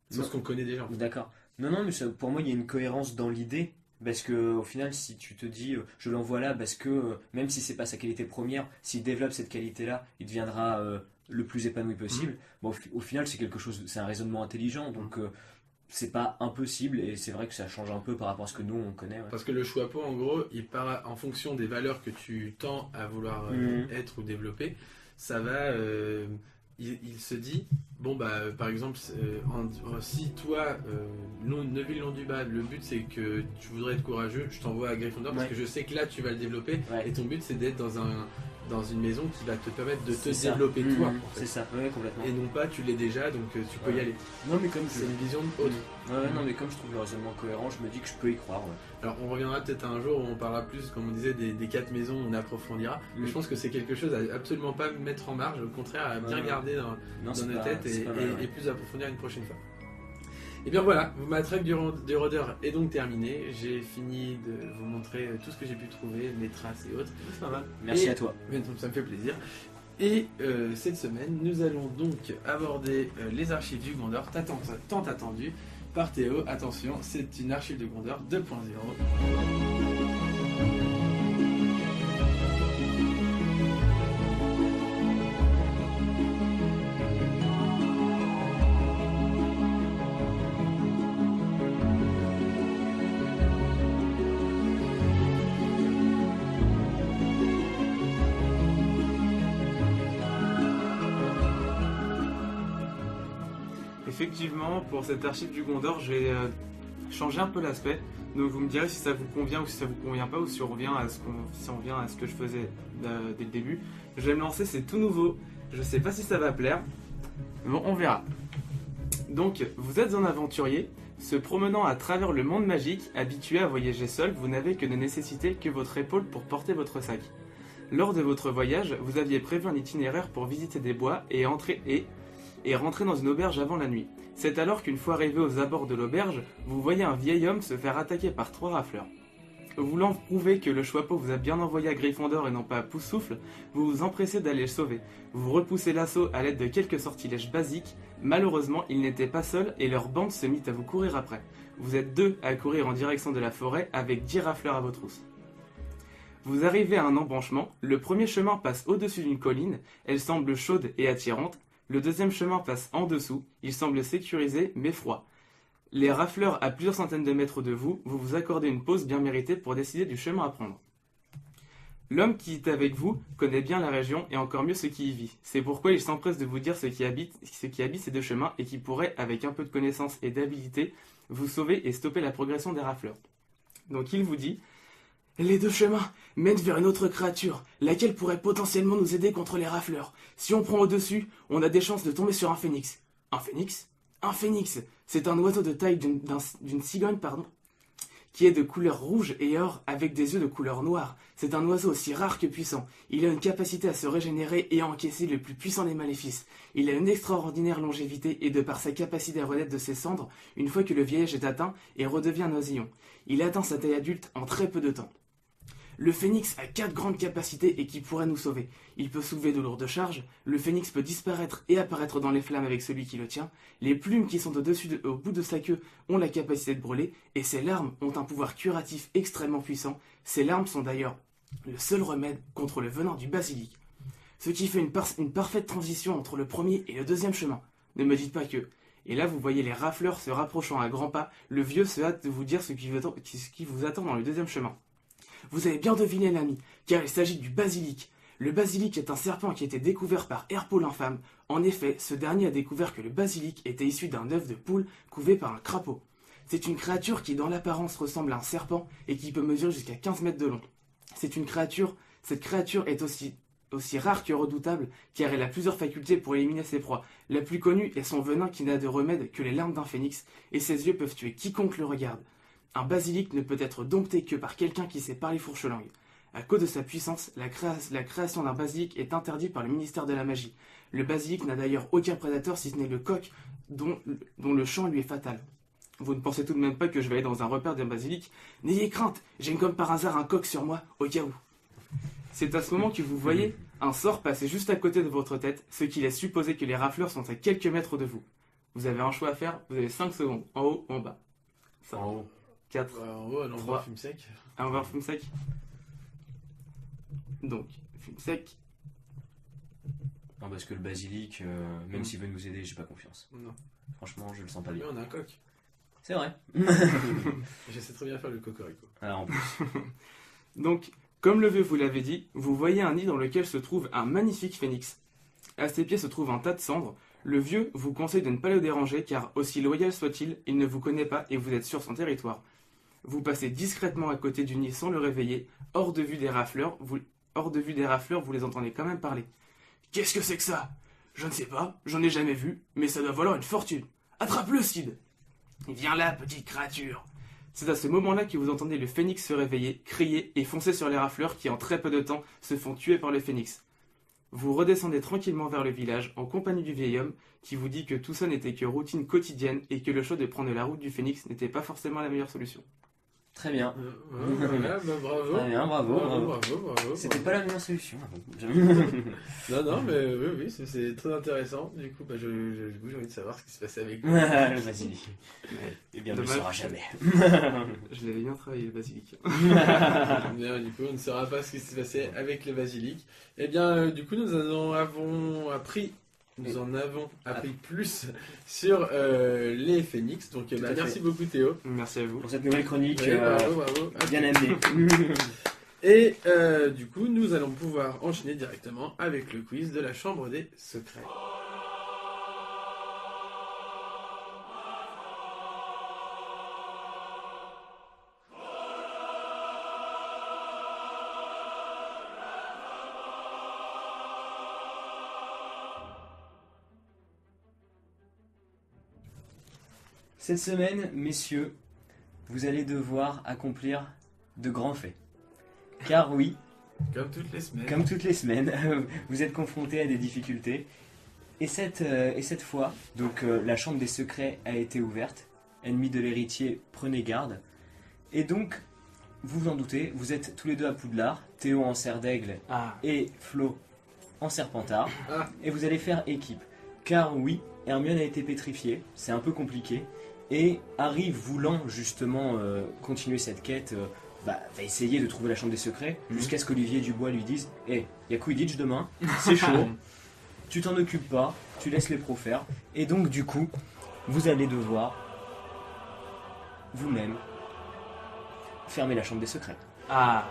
C'est ce qu'on connaît déjà. En fait. D'accord. Non, mais pour moi, il y a une cohérence dans l'idée. Parce que au final, si tu te dis je l'envoie là parce que même si c'est pas sa qualité première, s'il développe cette qualité-là, il deviendra le plus épanoui possible. Bon, au final, c'est un raisonnement intelligent, donc c'est pas impossible et c'est vrai que ça change un peu par rapport à ce que nous on connaît. Ouais. Parce que le Choixpeau, en gros, il part en fonction des valeurs que tu tends à vouloir être ou développer. Ça va. Il se dit, bon bah par exemple, si toi, Neville Londubat, le but c'est que tu voudrais être courageux, je t'envoie à Gryffondor parce que je sais que là tu vas le développer et ton but c'est d'être dans une maison qui va te permettre de te développer toi. En fait. C'est ça, complètement. Et non pas tu l'es déjà, donc tu peux y aller. Non mais comme c'est une vision autre. Non mais comme je trouve le raisonnement cohérent, je me dis que je peux y croire. Ouais. Alors on reviendra peut-être un jour où on parlera plus, comme on disait, des 4 maisons, on approfondira. Mais je pense que c'est quelque chose à absolument pas mettre en marge, au contraire à bien garder dans nos têtes et plus approfondir une prochaine fois. Et bien voilà, ma traque du rôdeur est donc terminée. J'ai fini de vous montrer tout ce que j'ai pu trouver, mes traces et autres. C'est pas mal. Merci à toi. Ça me fait plaisir. Et cette semaine, nous allons donc aborder les archives du Gondor, tant attendues par Théo. Attention, c'est une archive de Gondor 2.0. Effectivement, pour cette archive du Gondor, je vais changer un peu l'aspect. Donc vous me direz si ça vous convient ou si ça vous convient pas, ou si on revient à ce que je faisais dès le début. Je vais me lancer, c'est tout nouveau. Je sais pas si ça va plaire. Bon, on verra. Donc, vous êtes un aventurier, se promenant à travers le monde magique, habitué à voyager seul, vous n'avez que de nécessiter que votre épaule pour porter votre sac. Lors de votre voyage, vous aviez prévu un itinéraire pour visiter des bois et rentrer dans une auberge avant la nuit. C'est alors qu'une fois arrivé aux abords de l'auberge, vous voyez un vieil homme se faire attaquer par 3 rafleurs. Voulant prouver que le Choixpeau vous a bien envoyé à Gryffondor et non pas à Poussoufle, vous vous empressez d'aller le sauver. Vous repoussez l'assaut à l'aide de quelques sortilèges basiques. Malheureusement, ils n'étaient pas seuls et leur bande se mit à vous courir après. Vous êtes 2 à courir en direction de la forêt avec 10 rafleurs à vos trousses. Vous arrivez à un embranchement, le premier chemin passe au-dessus d'une colline, elle semble chaude et attirante. Le deuxième chemin passe en dessous, il semble sécurisé mais froid. Les rafleurs à plusieurs centaines de mètres de vous, vous vous accordez une pause bien méritée pour décider du chemin à prendre. L'homme qui est avec vous connaît bien la région et encore mieux ce qui y vit. C'est pourquoi il s'empresse de vous dire ce qui habite ces 2 chemins et qui pourrait, avec un peu de connaissance et d'habilité, vous sauver et stopper la progression des rafleurs. Donc il vous dit: les 2 chemins mènent vers une autre créature, laquelle pourrait potentiellement nous aider contre les rafleurs. Si on prend au-dessus, on a des chances de tomber sur un phénix. Un phénix ? Un phénix, c'est un oiseau de taille d'une cigogne, qui est de couleur rouge et or avec des yeux de couleur noire. C'est un oiseau aussi rare que puissant. Il a une capacité à se régénérer et à encaisser le plus puissant des maléfices. Il a une extraordinaire longévité et de par sa capacité à renaître de ses cendres, une fois que le vieillage est atteint, et redevient un oisillon. Il atteint sa taille adulte en très peu de temps. Le phénix a 4 grandes capacités et qui pourraient nous sauver. Il peut soulever de lourdes charges, le phénix peut disparaître et apparaître dans les flammes avec celui qui le tient, les plumes qui sont au bout de sa queue ont la capacité de brûler, et ses larmes ont un pouvoir curatif extrêmement puissant. Ces larmes sont d'ailleurs le seul remède contre le venin du basilic. Ce qui fait une parfaite transition entre le premier et le deuxième chemin. Ne me dites pas que... Et là vous voyez les rafleurs se rapprochant à grands pas, le vieux se hâte de vous dire ce qui vous attend dans le deuxième chemin. Vous avez bien deviné l'ami, car il s'agit du basilic. Le basilic est un serpent qui a été découvert par Herpo l'infâme. En effet, ce dernier a découvert que le basilic était issu d'un œuf de poule couvé par un crapaud. C'est une créature qui dans l'apparence ressemble à un serpent et qui peut mesurer jusqu'à 15 mètres de long. Cette créature est aussi rare que redoutable, car elle a plusieurs facultés pour éliminer ses proies. La plus connue est son venin qui n'a de remède que les larmes d'un phénix, et ses yeux peuvent tuer quiconque le regarde. Un basilic ne peut être dompté que par quelqu'un qui sait parler fourche-langue. À cause de sa puissance, la création d'un basilic est interdite par le ministère de la magie. Le basilic n'a d'ailleurs aucun prédateur si ce n'est le coq, dont le chant lui est fatal. Vous ne pensez tout de même pas que je vais aller dans un repère d'un basilic? N'ayez crainte, j'ai comme par hasard un coq sur moi, au cas où. C'est à ce moment que vous voyez un sort passer juste à côté de votre tête, ce qui laisse supposer que les rafleurs sont à quelques mètres de vous. Vous avez un choix à faire, vous avez 5 secondes, en haut ou en bas. 5, En haut. 4, En haut, un 3, fume sec. un verre fume sec. Donc, fume sec. Non, parce que le basilic, même s'il veut nous aider, j'ai pas confiance. Non. Franchement, je le sens pas Mais bien. on a un coq. C'est vrai. Je sais très bien faire le cocorico. Alors, en plus, Donc, comme le vieux vous l'avait dit, vous voyez un nid dans lequel se trouve un magnifique phénix. À ses pieds se trouve un tas de cendres. Le vieux vous conseille de ne pas le déranger car, aussi loyal soit-il, il ne vous connaît pas et vous êtes sur son territoire. Vous passez discrètement à côté du nid sans le réveiller, hors de vue des rafleurs, vous les entendez quand même parler. Qu'est-ce que c'est que ça? Je ne sais pas, j'en ai jamais vu, mais ça doit valoir une fortune. Attrape-le, Sid! Viens là, petite créature! C'est à ce moment-là que vous entendez le phénix se réveiller, crier et foncer sur les rafleurs qui en très peu de temps se font tuer par le phénix. Vous redescendez tranquillement vers le village en compagnie du vieil homme qui vous dit que tout ça n'était que routine quotidienne et que le choix de prendre la route du phénix n'était pas forcément la meilleure solution. très bien. Voilà, bah, bravo. Très bien, bravo. Bravo. C'était pas la meilleure solution. Non, mais oui, c'est très intéressant. Du coup, j'ai envie de savoir ce qui se passait avec vous. Le basilic. Eh bien, on ne le Dommage. saura jamais. Je l'avais bien travaillé le basilic. Bien, du coup, on ne saura pas ce qui s'est passé avec le basilic. Eh bien, du coup, nous en avons appris plus sur les phénix. Donc, à merci fait. beaucoup, Théo. Merci à vous. Pour cette nouvelle chronique, Oui, bravo. bien amenée. Et du coup, nous allons pouvoir enchaîner directement avec le quiz de la Chambre des Secrets. Cette semaine, messieurs, vous allez devoir accomplir de grands faits. Car oui, Comme toutes les semaines. comme toutes les semaines, vous êtes confrontés à des difficultés. Et cette fois, donc la chambre des secrets a été ouverte. Ennemis de l'héritier, prenez garde. Et donc, vous vous en doutez, vous êtes tous les deux à Poudlard, Théo en cerf d'aigle Ah. et Flo en serpentard, Ah. et vous allez faire équipe. Car oui, Hermione a été pétrifiée, c'est un peu compliqué, et Harry, voulant justement continuer cette quête, va essayer de trouver la chambre des secrets, jusqu'à ce qu'Olivier Dubois lui dise « Hé, y a Quidditch demain, c'est chaud, tu t'en occupes pas, tu laisses les pros faire, et donc du coup, vous allez devoir vous-même fermer la chambre des secrets. » Ah.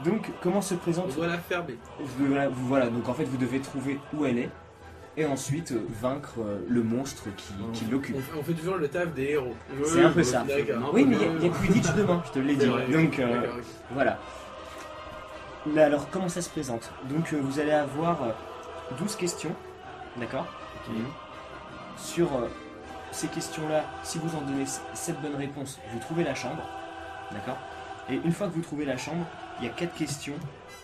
Donc, comment se présente... On doit la fermer. Voilà, donc en fait, vous devez trouver où elle est, et ensuite vaincre le monstre qui l'occupe. On fait toujours le taf des héros. C'est un peu ça. D'accord. Oui, mais il y a Quidditch demain, je te l'ai dit. Donc, D'accord, ok. voilà. Là, alors, comment ça se présente? Donc, vous allez avoir 12 questions, d'accord? Sur ces questions-là, si vous en donnez 7 bonnes réponses, vous trouvez la chambre, d'accord? Et une fois que vous trouvez la chambre, il y a 4 questions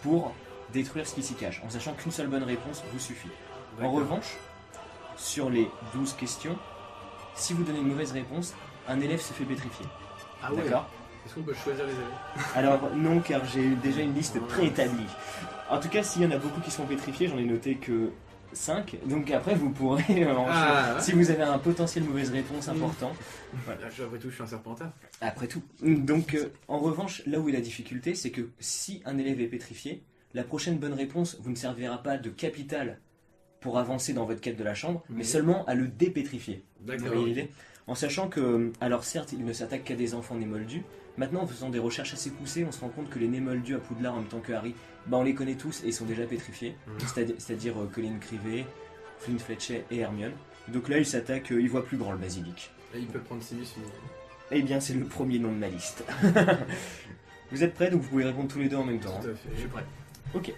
pour détruire ce qui s'y cache, en sachant qu'une seule bonne réponse vous suffit. En revanche, sur les 12 questions, si vous donnez une mauvaise réponse, un élève se fait pétrifier. Ah ouais. D'accord? Est-ce qu'on peut choisir les élèves? Alors non, car j'ai déjà une liste préétablie. En tout cas, s'il y en a beaucoup qui sont pétrifiés, j'en ai noté que 5. Donc après, vous pourrez, si vous avez un potentiel mauvaise réponse important. Voilà. Après tout, je suis un serpentard. Après tout. Donc en revanche, là où est la difficulté, c'est que si un élève est pétrifié, la prochaine bonne réponse vous ne servira pas de capital pour avancer dans votre quête de la chambre, mais seulement à le dépétrifier. D'accord. Vous voyez l'idée? En sachant que, alors certes, il ne s'attaque qu'à des enfants nés moldus, maintenant en faisant des recherches assez poussées, on se rend compte que les nés moldus à Poudlard en même temps que Harry, on les connaît tous et ils sont déjà pétrifiés, c'est-à-dire Colin Crivet, Flynn Fletcher et Hermione. Donc là, il s'attaque, il voit plus grand le basilic. Et il peut prendre Simus Finnegan. Eh bien, c'est le premier nom de ma liste. Vous êtes prêts? Donc vous pouvez répondre tous les deux en même temps. Tout à fait. Je suis prêt. Ok.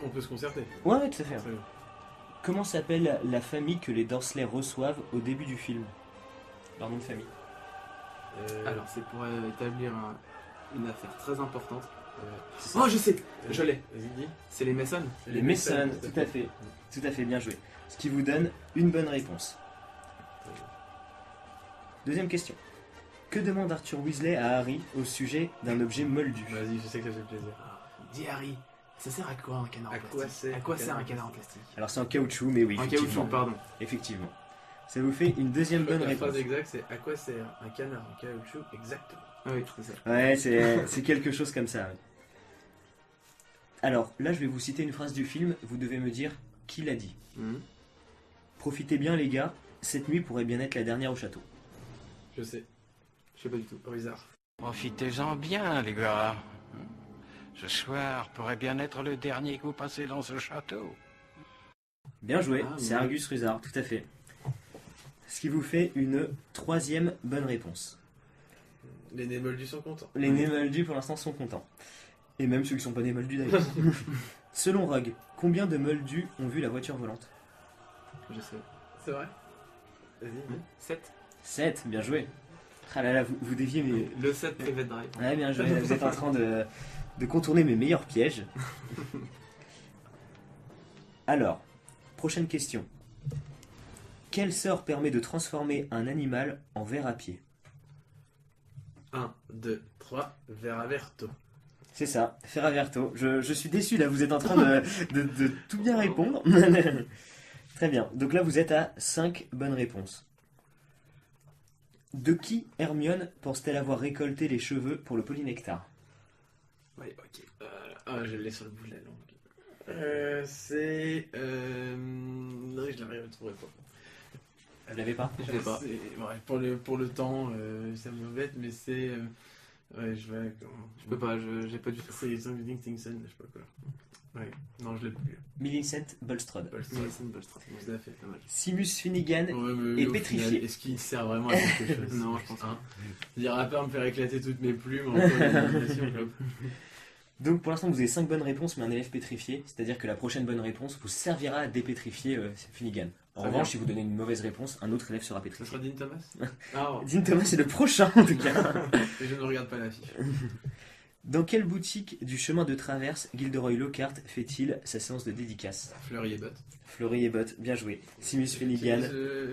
On peut se concerter. Ouais, tout à fait. Très bien. Comment s'appelle la famille que les Dursley reçoivent au début du film? Leur nom de famille. Alors, c'est pour établir une affaire très importante. Oh, je sais. Je l'ai. Vas-y, dis. C'est les Mason. Les Mason, tout à fait. Tout à fait, bien joué. Ce qui vous donne une bonne réponse. Deuxième question. Que demande Arthur Weasley à Harry au sujet d'un objet moldu? Vas-y, je sais que ça fait plaisir. Dis Harry, ça sert à quoi un canard À en quoi plastique? sert À quoi un sert canard un en canard en plastique? Alors c'est en caoutchouc, mais oui, En effectivement. caoutchouc, pardon. Effectivement. Ça vous fait une deuxième bonne La réponse. phrase exacte, c'est à quoi sert un canard en caoutchouc exactement? Ah oui, c'est ça. Ouais, c'est quelque chose comme ça. ouais. Alors, là, je vais vous citer une phrase du film, vous devez me dire qui l'a dit. Profitez bien, les gars, cette nuit pourrait bien être la dernière au château. Je sais. Je sais pas du tout. Wizard. Profitez-en bien, les gars. Ce soir pourrait bien être le dernier que vous passez dans ce château. Bien joué, Ah, c'est oui. Argus Rusard, tout à fait. Ce qui vous fait une troisième bonne réponse. Les nés moldus sont contents. Les nés moldus, pour l'instant, sont contents. Et même ceux qui sont pas nés moldus, d'ailleurs. Selon Rogue, combien de moldus ont vu la voiture volante? Je sais. C'est vrai? Vas-y, dis. 7. 7, bien joué. Ah là là, vous déviez mes... Le 7 Private Drive. Ouais, bien joué, là, vous êtes en train de contourner mes meilleurs pièges. Alors, prochaine question. Quel sort permet de transformer un animal en ver à pied? 1, 2, 3, Veraverto. C'est ça, Ferraverto. Je suis déçu, là, vous êtes en train de tout bien répondre. Très bien, donc là, vous êtes à 5 bonnes réponses. De qui Hermione pense-t-elle avoir récolté les cheveux pour le polynectar? Oui, ok. Je l'ai sur le bout de la langue. C'est. Non, je l'arrive à trouver pas. Vous l'avez pas? Je l'ai pas. Ouais, pour le temps, ça m'embête, mais c'est. Ouais, je vais. Je peux pas, j'ai pas du tout. C'est Something Thingson, je sais pas quoi. Ouais, non, je l'ai plus. Millicent Bulstrode. Millicent Bulstrode. Tout à fait, pas mal. Simus Finnegan Ouais, mais est au pétrifié. final, est-ce qu'il sert vraiment à quelque chose? Non, je pense pas. Je dirais à part me faire éclater toutes mes plumes en pollinisation, quoi. Donc pour l'instant vous avez 5 bonnes réponses mais un élève pétrifié, c'est-à-dire que la prochaine bonne réponse vous servira à dépétrifier Finnegan. En Très revanche, bien. si vous donnez une mauvaise réponse, un autre élève sera Ce pétrifié. sera Dean Thomas? Ah, Dean Thomas c'est le prochain en tout cas. et je ne regarde pas l'affiche. Dans quelle boutique du chemin de traverse Gilderoy Lockhart fait-il sa séance de dédicace? Fleury et Bot. Fleury et Bott, bien joué. Simus Finnegan,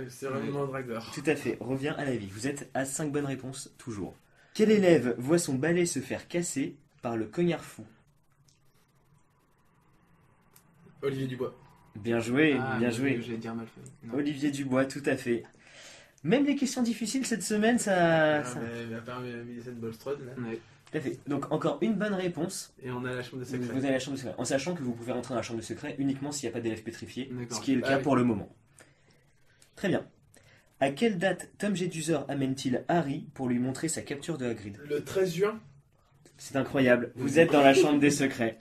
C'est vraiment un dragueur. tout à fait, revient à la vie. Vous êtes à 5 bonnes réponses, toujours. Quel élève voit son balai se faire casser par le cognard fou? Olivier Dubois. Bien joué, Ah, bien mais joué. J'allais dire Malfoy. Non. Olivier Dubois, tout à fait. Même les questions difficiles cette semaine, ça... Mais à part Millicent Bulstrode, là. Ouais. Tout à fait. Donc encore une bonne réponse. Et on a la chambre des Vous secrets. avez la chambre de secret. En sachant que vous pouvez rentrer dans la chambre de secret uniquement s'il n'y a pas d'élève pétrifié, D'accord. ce qui est le Ah cas oui. pour le moment. Très bien. À quelle date Tom Jedusor amène-t-il Harry pour lui montrer sa capture de Hagrid? Le 13 juin. C'est incroyable. Vous êtes dans la chambre des secrets.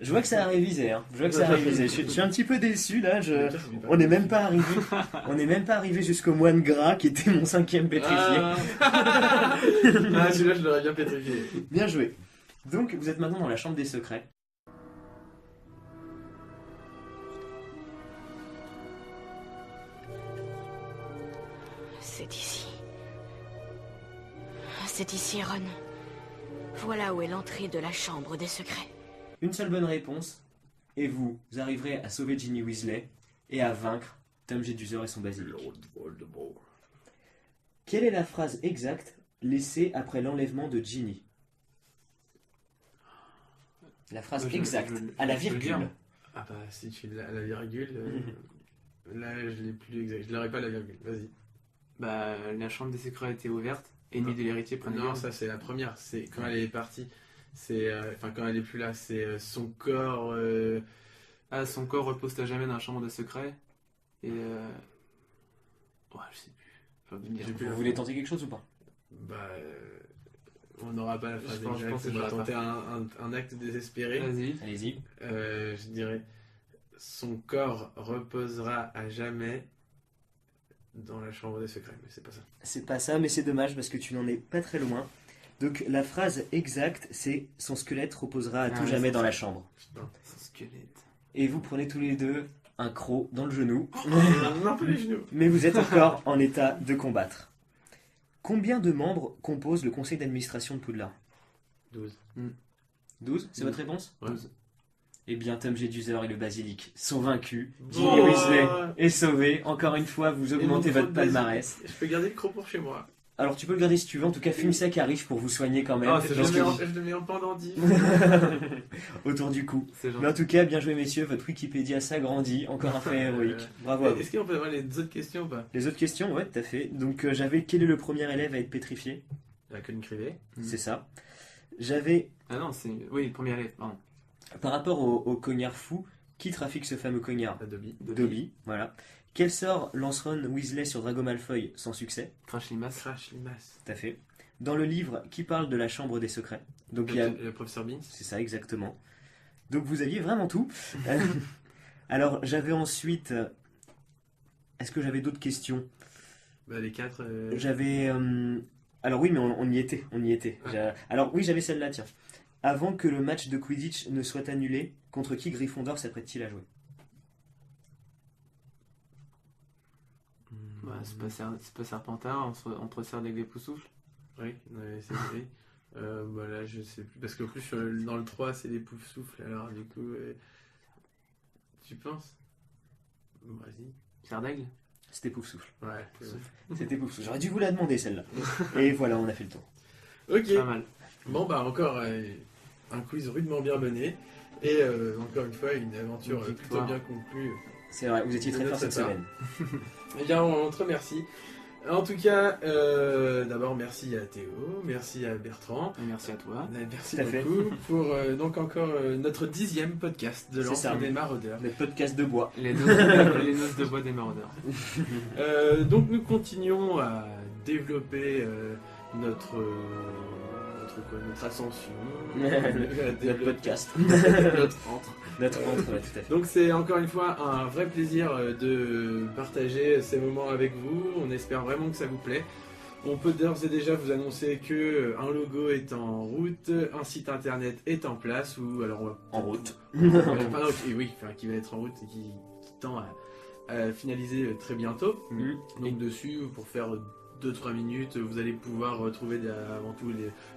Je vois que ça a révisé. Hein. Je vois que ça a révisé. Je suis un petit peu déçu là. On n'est même pas arrivé. On n'est même pas arrivé jusqu'au moine gras qui était mon 5e pétrifié. Ah, celui-là, je l'aurais bien pétrifié. Bien joué. Donc vous êtes maintenant dans la chambre des secrets. C'est ici. C'est ici, Ron. Voilà où est l'entrée de la chambre des secrets. Une seule bonne réponse et vous arriverez à sauver Ginny Weasley et à vaincre Tom Jedusor et son basilic. Quelle est la phrase exacte laissée après l'enlèvement de Ginny? La phrase exacte, à la je peux le dire. virgule. Ah bah, si tu l'as la virgule, là, je l'ai plus exact. Je l'aurais pas la virgule, vas-y. Bah, la chambre des secrets était ouverte. Ennemi de l'héritier prenait Non, garde. ça c'est la première. C'est quand elle est partie. C'est enfin quand elle est plus là. C'est son corps. Ah, son corps repose à jamais dans la chambre des secrets. Et ouais, je sais plus. J'ai envie de dire. J'ai plus Vous la voulez phrase. tenter quelque chose ou pas? Bah, on n'aura pas la phrase Je pense exacte. que On je va l'aurai tenter pas. un acte désespéré. Vas-y. Allez-y. Je dirais son corps reposera à jamais dans la chambre des secrets. Mais c'est pas ça. C'est pas ça, mais c'est dommage parce que tu n'en es pas très loin. Donc la phrase exacte, c'est son squelette reposera à tout Ah, jamais c'est dans ça. la chambre. Putain. Son squelette. Et vous prenez tous les deux un croc dans le genou. Non, pas les genoux. Mais vous êtes encore en état de combattre. Combien de membres composent le conseil d'administration de Poudlard? 12. 12, c'est votre réponse? Ouais. 12. Eh bien, Tom Jedusor et le basilic sont vaincus. Ginny Oh. Weasley est sauvée. Encore une fois, vous augmentez Et mon votre croc de palmarès. Je peux garder le croc pour chez moi. Alors, tu peux le garder si tu veux. En tout cas, Fumsac arrive pour vous soigner quand même. Ah, Je c'est le parce mets que en- je le mets en pendentif. autour du cou. C'est Mais en gentil. tout cas, bien joué, messieurs. Votre Wikipédia s'agrandit. Encore un fait héroïque. Bravo à vous. Est-ce qu'on peut avoir les autres questions ou pas? Les autres questions, ouais, tout à fait. Donc, j'avais quel est le premier élève à être pétrifié? La Colin Crivet. C'est ça. J'avais, Ah non, c'est. Oui, le premier élève, pardon. par rapport au cognard fou, qui trafique ce fameux cognard? Dobby. Dobby, voilà. Quel sort lance Ron Weasley sur Drago Malfoy sans succès? Crash Limace. Crash Limace. Tout à fait. Dans le livre, qui parle de la chambre des secrets? Donc il y a... Le professeur Beans. C'est ça, exactement. Donc vous aviez vraiment tout. Alors j'avais ensuite... Est-ce que j'avais d'autres questions? Bah, les 4. J'avais... Alors oui, mais on y était. On y était. Alors oui, j'avais celle-là, tiens. Avant que le match de Quidditch ne soit annulé, contre qui Gryffondor s'apprête-t-il à jouer? Bah, c'est pas Serpentard entre Serdaigle et Poussoufle. Oui, c'est vrai. Bah là, je sais plus. Parce qu'en plus, dans le 3, c'est des poufs-souffles. Alors, du coup. Tu penses? Bon, vas-y. Serdaigle. C'était Poufsouffle. Ouais. C'était Poufsouffle. J'aurais dû vous la demander celle-là. Et voilà, on a fait le tour. Ok. Pas mal. Bon, bah, encore un quiz rudement bien mené. Et encore une fois, une aventure Une plutôt victoire. bien conclue. C'est vrai, vous étiez très fort cette semaine. Eh bien, on te remercie. En tout cas, d'abord, merci à Théo, merci à Bertrand. Et merci à toi. Merci Tout à fait. beaucoup pour donc encore notre 10e podcast de C'est ça. l'Entre des Maraudeurs. Le podcast de bois. Les noces de bois des maraudeurs. Donc nous continuons à développer notre ascension, Notre podcast. notre entre. Notre rentre, ouais, tout à fait. Donc c'est encore une fois un vrai plaisir de partager ces moments avec vous. On espère vraiment que ça vous plaît. On peut d'ores et déjà vous annoncer que un logo est en route, un site internet est en place ou alors on va En route. qui va être en route et qui tend à finaliser très bientôt. Mhm. Donc dessus pour faire 2-3 minutes, vous allez pouvoir retrouver avant tout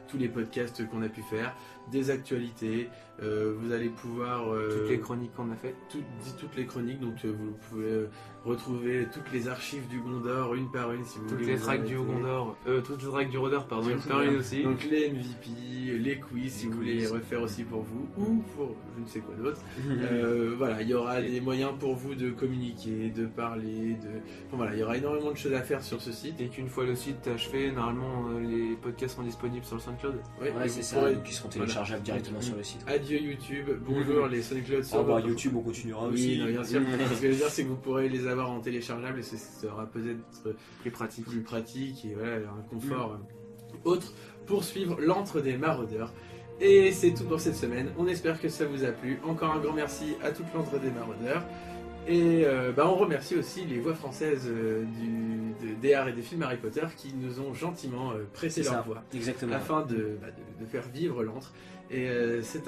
tous les podcasts qu'on a pu faire, des actualités, vous allez pouvoir... toutes les chroniques qu'on a faites. Toutes les chroniques, donc vous pouvez retrouver toutes les archives du Gondor une par une si vous voulez. Toutes les tracks du Gondor, toutes les tracks du Rôdeur, pardon, une par une aussi. Donc les MVP, les quiz si vous voulez les refaire aussi pour vous ou pour je ne sais quoi d'autre. Voilà, il y aura des moyens pour vous de communiquer, de parler, Enfin, voilà, il y aura énormément de choses à faire sur ce site. Et qu'une fois le site achevé, normalement les podcasts seront disponibles sur le SoundCloud. Ouais, c'est ça, qui seront téléchargeables directement sur le site. Adieu YouTube, bonjour les SoundCloud serveurs. YouTube on continuera aussi. aussi. Non, bien sûr. Ce que je veux dire c'est que vous pourrez les avoir en téléchargeable et ça sera peut-être plus pratique et voilà, un confort autre pour suivre l'antre des maraudeurs. Et c'est tout pour cette semaine, on espère que ça vous a plu. Encore un grand merci à toute l'antre des maraudeurs. Et on remercie aussi les voix françaises des arts et des films Harry Potter qui nous ont gentiment prêté leur voix afin de faire vivre l'antre. Et c'est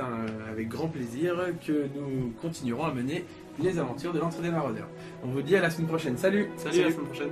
avec grand plaisir que nous continuerons à mener les aventures de l'antre des maraudeurs. On vous dit à la semaine prochaine. Salut. Salut. À la semaine prochaine.